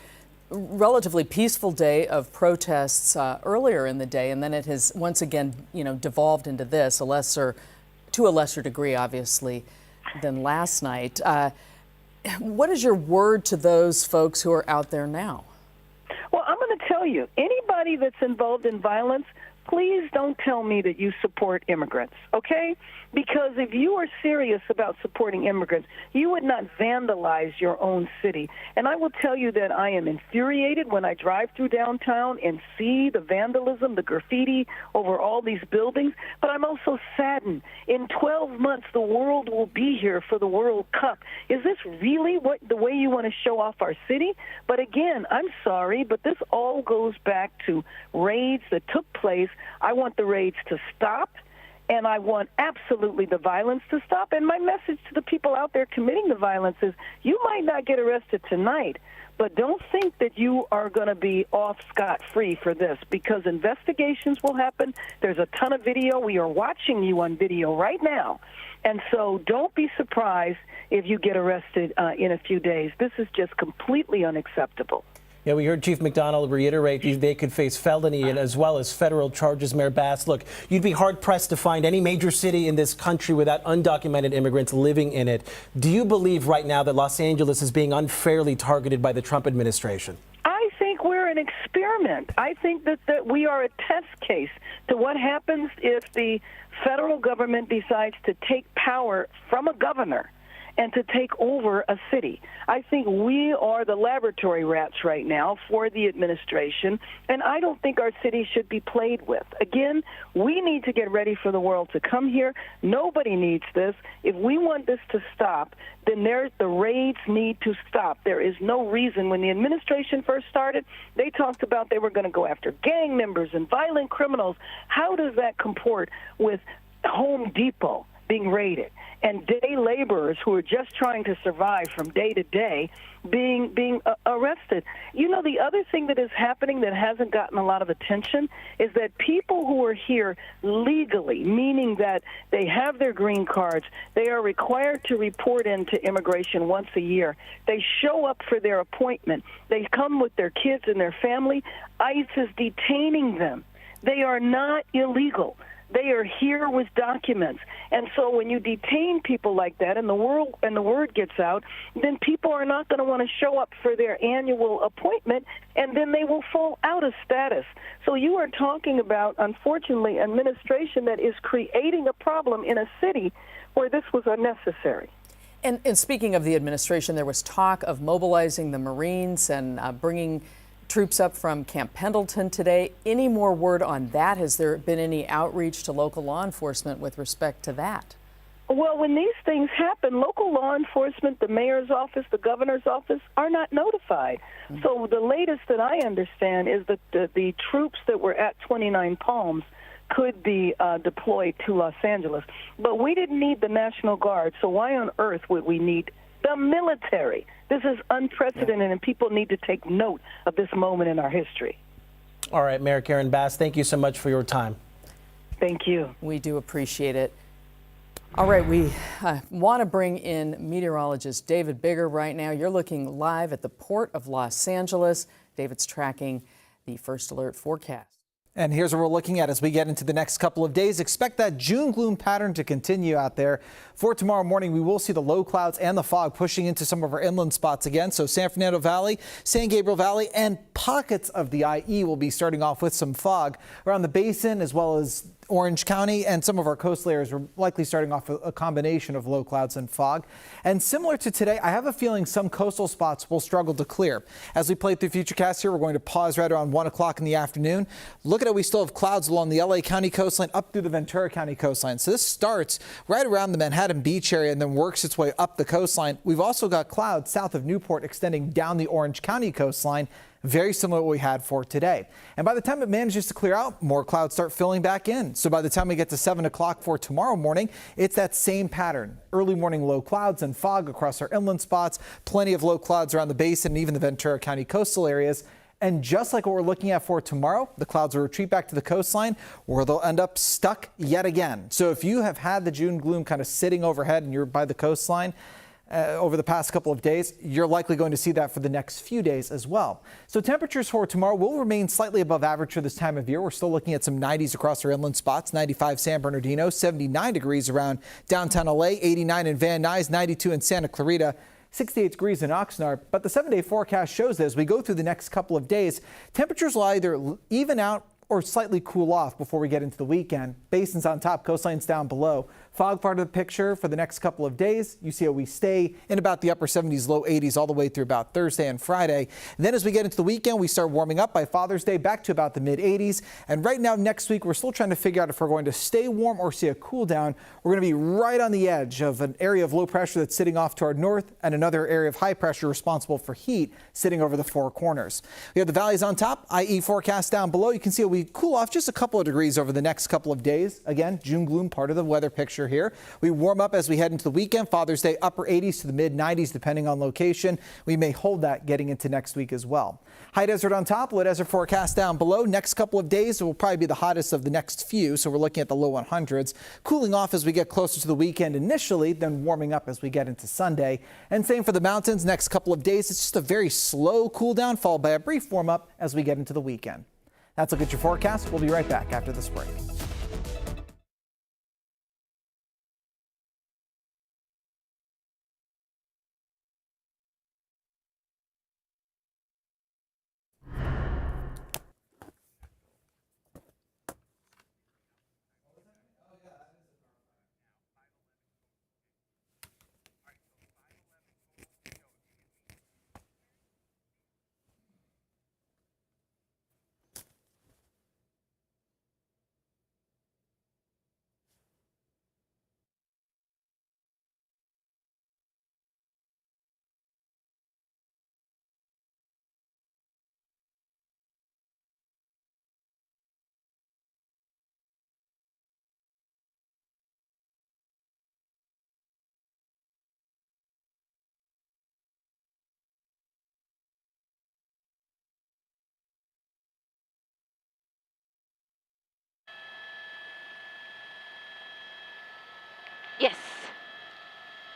relatively peaceful day of protests earlier in the day, and then it has once again, devolved into this, to a lesser degree, obviously, than last night. What is your word to those folks who are out there now? Well, I'm going to tell you, anybody that's involved in violence, please don't tell me that you support immigrants, okay? Because if you are serious about supporting immigrants, you would not vandalize your own city. And I will tell you that I am infuriated when I drive through downtown and see the vandalism, the graffiti over all these buildings. But I'm also saddened. In 12 months, the world will be here for the World Cup. Is this really the way you want to show off our city? But again, I'm sorry, but this all goes back to raids that took place. I want the raids to stop. And I want absolutely the violence to stop. And my message to the people out there committing the violence is you might not get arrested tonight, but don't think that you are going to be off scot-free for this, because investigations will happen. There's a ton of video. We are watching you on video right now. And so don't be surprised if you get arrested in a few days. This is just completely unacceptable. Yeah, we heard Chief McDonald reiterate they could face felony and as well as federal charges. Mayor Bass, look, you'd be hard-pressed to find any major city in this country without undocumented immigrants living in it. Do you believe right now that Los Angeles is being unfairly targeted by the Trump administration? I think we're an experiment. I think that we are a test case to what happens if the federal government decides to take power from a governor and to take over a city. I think we are the laboratory rats right now for the administration, and I don't think our city should be played with. Again, we need to get ready for the world to come here. Nobody needs this. If we want this to stop, then the raids need to stop. There is no reason. When the administration first started, they talked about they were going to go after gang members and violent criminals. How does that comport with Home Depot? being raided, and day laborers who are just trying to survive from day to day being arrested. You know, the other thing that is happening that hasn't gotten a lot of attention is that people who are here legally, meaning that they have their green cards, they are required to report into immigration once a year. They show up for their appointment. They come with their kids and their family. ICE is detaining them. They are not illegal. They are here with documents. And so when you detain people like that and the word gets out, then people are not going to want to show up for their annual appointment, and then they will fall out of status. So you are talking about, unfortunately, administration that is creating a problem in a city where this was unnecessary. And speaking of the administration, there was talk of mobilizing the Marines and bringing troops up from Camp Pendleton today. Any more word on that? Has there been any outreach to local law enforcement with respect to that? Well, when these things happen, local law enforcement, the mayor's office, the governor's office are not notified. So the latest that I understand is that the troops that were at 29 Palms could be deployed to Los Angeles. But we didn't need the National Guard, so why on earth would we need the military? This is unprecedented, and people need to take note of this moment in our history. All right, Mayor Karen Bass, thank you so much for your time. Thank you. We do appreciate it. All right, we want to bring in meteorologist David Bigger right now. You're looking live at the Port of Los Angeles. David's tracking the first alert forecast. And here's what we're looking at as we get into the next couple of days. Expect that June gloom pattern to continue out there. For tomorrow morning, we will see the low clouds and the fog pushing into some of our inland spots again. So San Fernando Valley, San Gabriel Valley, and pockets of the IE will be starting off with some fog around the basin, as well as Orange County, and some of our coastal areas are likely starting off with a combination of low clouds and fog. And similar to today, I have a feeling some coastal spots will struggle to clear. As we play through Futurecast here, we're going to pause right around 1 o'clock in the afternoon. Look at it, we still have clouds along the LA County coastline up through the Ventura County coastline. So this starts right around the Manhattan Beach area and then works its way up the coastline. We've also got clouds south of Newport extending down the Orange County coastline. Very similar to what we had for today. And by the time it manages to clear out, more clouds start filling back in. So by the time we get to 7 o'clock for tomorrow morning, it's that same pattern. Early morning low clouds and fog across our inland spots, plenty of low clouds around the basin and even the Ventura County coastal areas. And just like what we're looking at for tomorrow, the clouds will retreat back to the coastline where they'll end up stuck yet again. So if you have had the June gloom kind of sitting overhead and you're by the coastline, over the past couple of days, you're likely going to see that for the next few days as well. So temperatures for tomorrow will remain slightly above average for this time of year. We're still looking at some 90s across our inland spots, 95 San Bernardino, 79 degrees around downtown LA, 89 in Van Nuys, 92 in Santa Clarita, 68 degrees in Oxnard. But the 7-day forecast shows that as we go through the next couple of days, temperatures will either even out or slightly cool off before we get into the weekend. Basins on top, coastlines down below. Fog part of the picture for the next couple of days. You see how we stay in about the upper 70s, low 80s all the way through about Thursday and Friday. And then as we get into the weekend, we start warming up by Father's Day back to about the mid 80s. And right now next week, we're still trying to figure out if we're going to stay warm or see a cool down. We're going to be right on the edge of an area of low pressure that's sitting off to our north and another area of high pressure responsible for heat sitting over the four corners. We have the valleys on top, IE forecast down below. You can see how we cool off just a couple of degrees over the next couple of days. Again, June gloom, part of the weather picture here. We warm up as we head into the weekend. Father's Day, upper 80s to the mid 90s, depending on location. We may hold that getting into next week as well. High desert on top, low desert forecast down below. Next couple of days will probably be the hottest of the next few. So we're looking at the low 100s, cooling off as we get closer to the weekend initially, then warming up as we get into Sunday. And same for the mountains. Next couple of days, it's just a very slow cool down, followed by a brief warm up as we get into the weekend. That's a look at your forecast. We'll be right back after this break.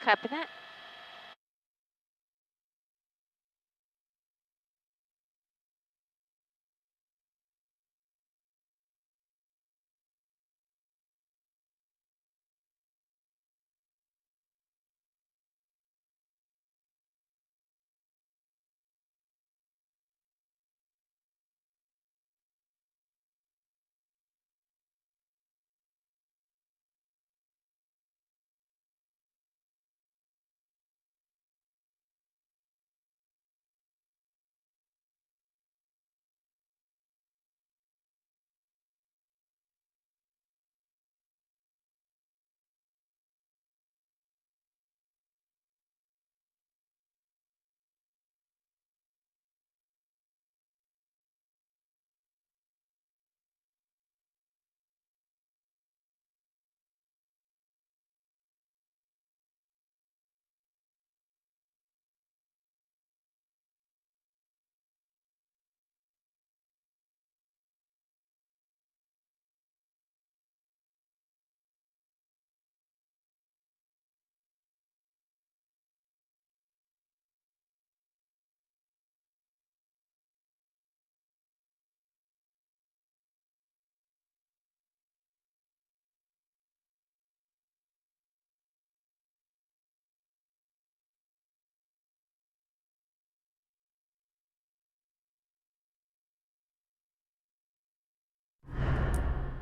Copy that.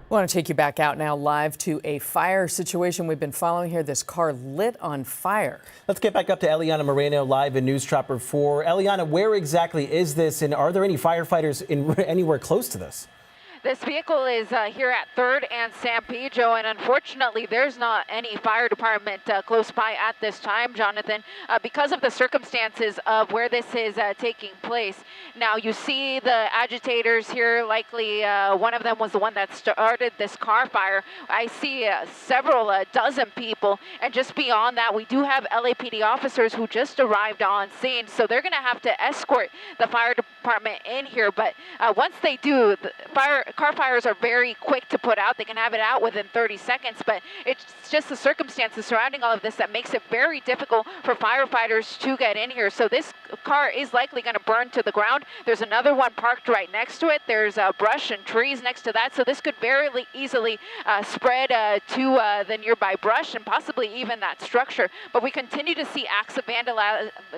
I want to take you back out now live to a fire situation we've been following here. This car lit on fire. Let's get back up to Eliana Moreno live in News Chopper 4. Eliana, where exactly is this, and are there any firefighters anywhere close to this? This vehicle is here at 3rd and San Pedro, and unfortunately there's not any fire department close by at this time, Jonathan, because of the circumstances of where this is taking place. Now you see the agitators here, likely one of them was the one that started this car fire. I see several dozen people, and just beyond that we do have LAPD officers who just arrived on scene, so they're going to have to escort the fire department in here, but once they do, the car fires are very quick to put out. They can have it out within 30 seconds, but it's just the circumstances surrounding all of this that makes it very difficult for firefighters to get in here. So this car is likely going to burn to the ground. There's another one parked right next to it. There's brush and trees next to that, so this could very easily spread to the nearby brush and possibly even that structure. But we continue to see acts of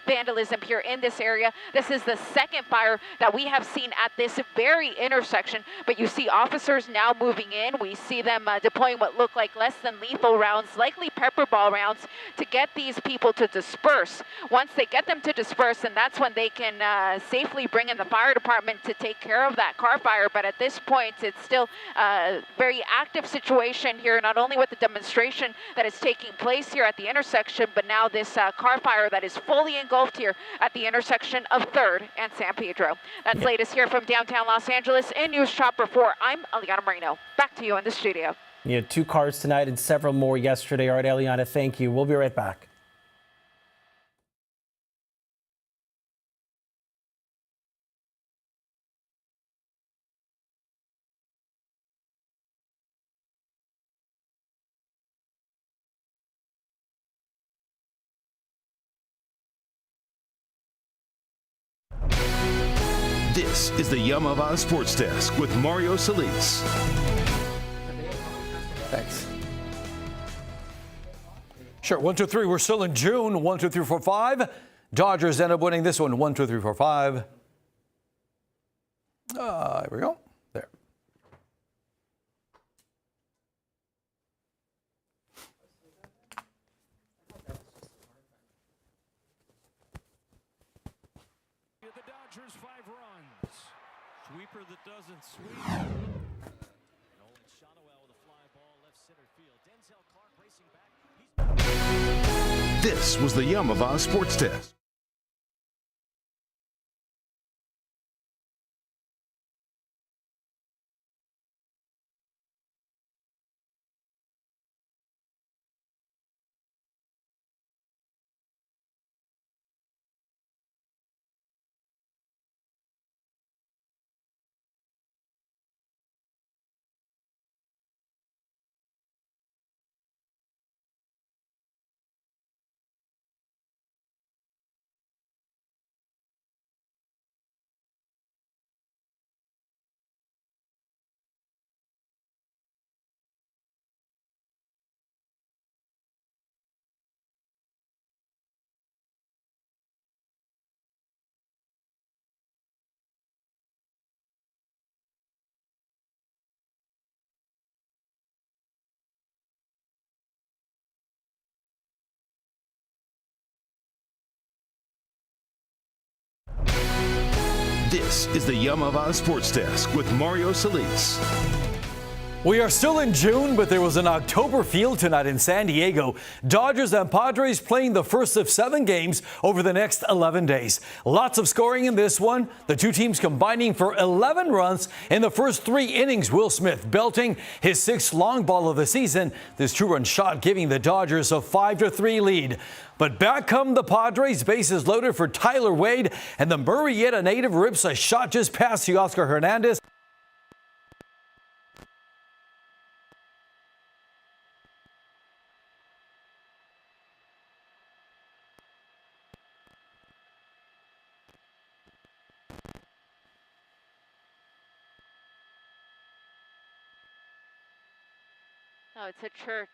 vandalism here in this area. This is the second fire that we have seen at this very intersection, but you see officers now moving in. We see them deploying what look like less than lethal rounds, likely pepper ball rounds, to get these people to disperse. Once they get them to disperse, and that's when they can safely bring in the fire department to take care of that car fire. But at this point, it's still a very active situation here, not only with the demonstration that is taking place here at the intersection, but now this car fire that is fully engulfed here at the intersection of 3rd and San Pedro. That's latest here from downtown Los Angeles in News Chopper 4. I'm Eliana Moreno. Back to you in the studio. You had 2 cars tonight and several more yesterday. All right, Eliana, thank you. We'll be right back. This is the Yamaha Sports Desk with Mario Solis. Thanks. Sure. 1, 2, 3. We're still in June. 1, 2, 3, 4, 5. Dodgers end up winning this one. 1, 2, 3, 4, 5. Here we go. There. The Dodgers 5 runs. Sweeper that doesn't sweep. Nolan Shotwell with a fly ball left center field. Denzel Clark racing back. This was the Yamaha Sports Desk. This is the Yum of Oz Sports Desk with Mario Solis. We are still in June, but there was an October feel tonight in San Diego. Dodgers and Padres playing the first of 7 games over the next 11 days. Lots of scoring in this one. The two teams combining for 11 runs in the first 3 innings. Will Smith belting his 6th long ball of the season. This 2-run shot giving the Dodgers a 5-3 lead. But back come the Padres, bases loaded for Tyler Wade, and the Murrieta native rips a shot just past Teoscar Hernandez. Oh, it's a church.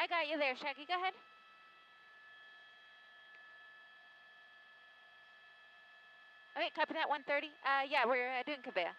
I got you there, Shaggy. Go ahead. Okay, copy that. 130. Yeah, we're doing Cabea.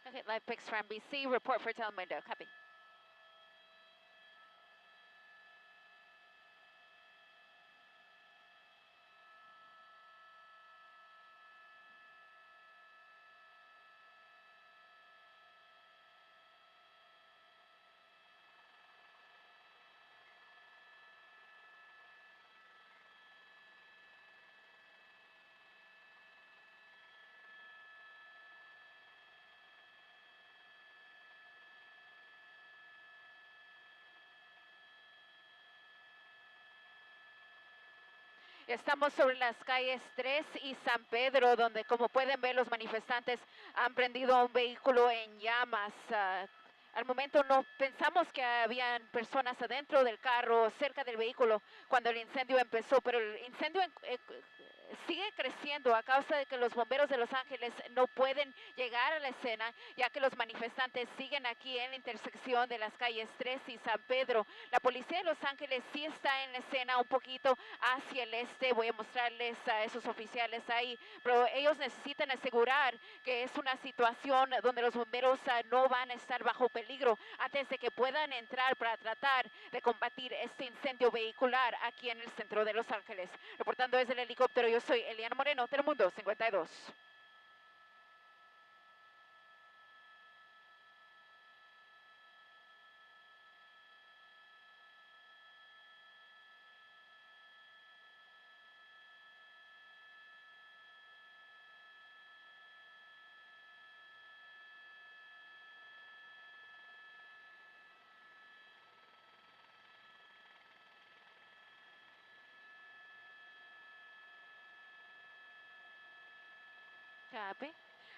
Okay, live pics from BC. Report for Telemundo. Copy. Estamos sobre las calles 3 y San Pedro, donde, como pueden ver, los manifestantes han prendido a un vehículo en llamas. Al momento no pensamos que habían personas adentro del carro, cerca del vehículo, cuando el incendio empezó, pero el incendio sigue creciendo a causa de que los bomberos de Los Ángeles no pueden llegar a la escena, ya que los manifestantes siguen aquí en la intersección de las calles 3 y San Pedro. La policía de Los Ángeles sí está en la escena un poquito hacia el este. Voy a mostrarles a esos oficiales ahí, pero ellos necesitan asegurar que es una situación donde los bomberos no van a estar bajo peligro antes de que puedan entrar para tratar de combatir este incendio vehicular aquí en el centro de Los Ángeles. Reportando desde el helicóptero, yo soy Eliana Moreno, Telemundo 52. Copy.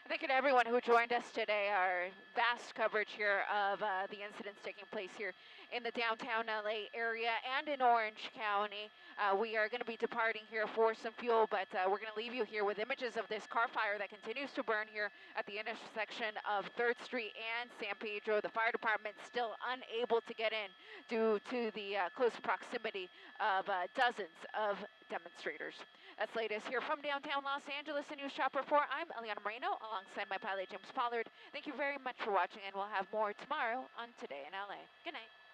Thank you to everyone who joined us today. Our vast coverage here of the incidents taking place here in the downtown LA area and in Orange County. We are going to be departing here for some fuel, but we're going to leave you here with images of this car fire that continues to burn here at the intersection of 3rd Street and San Pedro. The fire department still unable to get in due to the close proximity of dozens of demonstrators. That's latest here from downtown Los Angeles in News Chopper 4. I'm Eliana Moreno alongside my pilot James Pollard. Thank you very much for watching, and we'll have more tomorrow on Today in LA. Good night.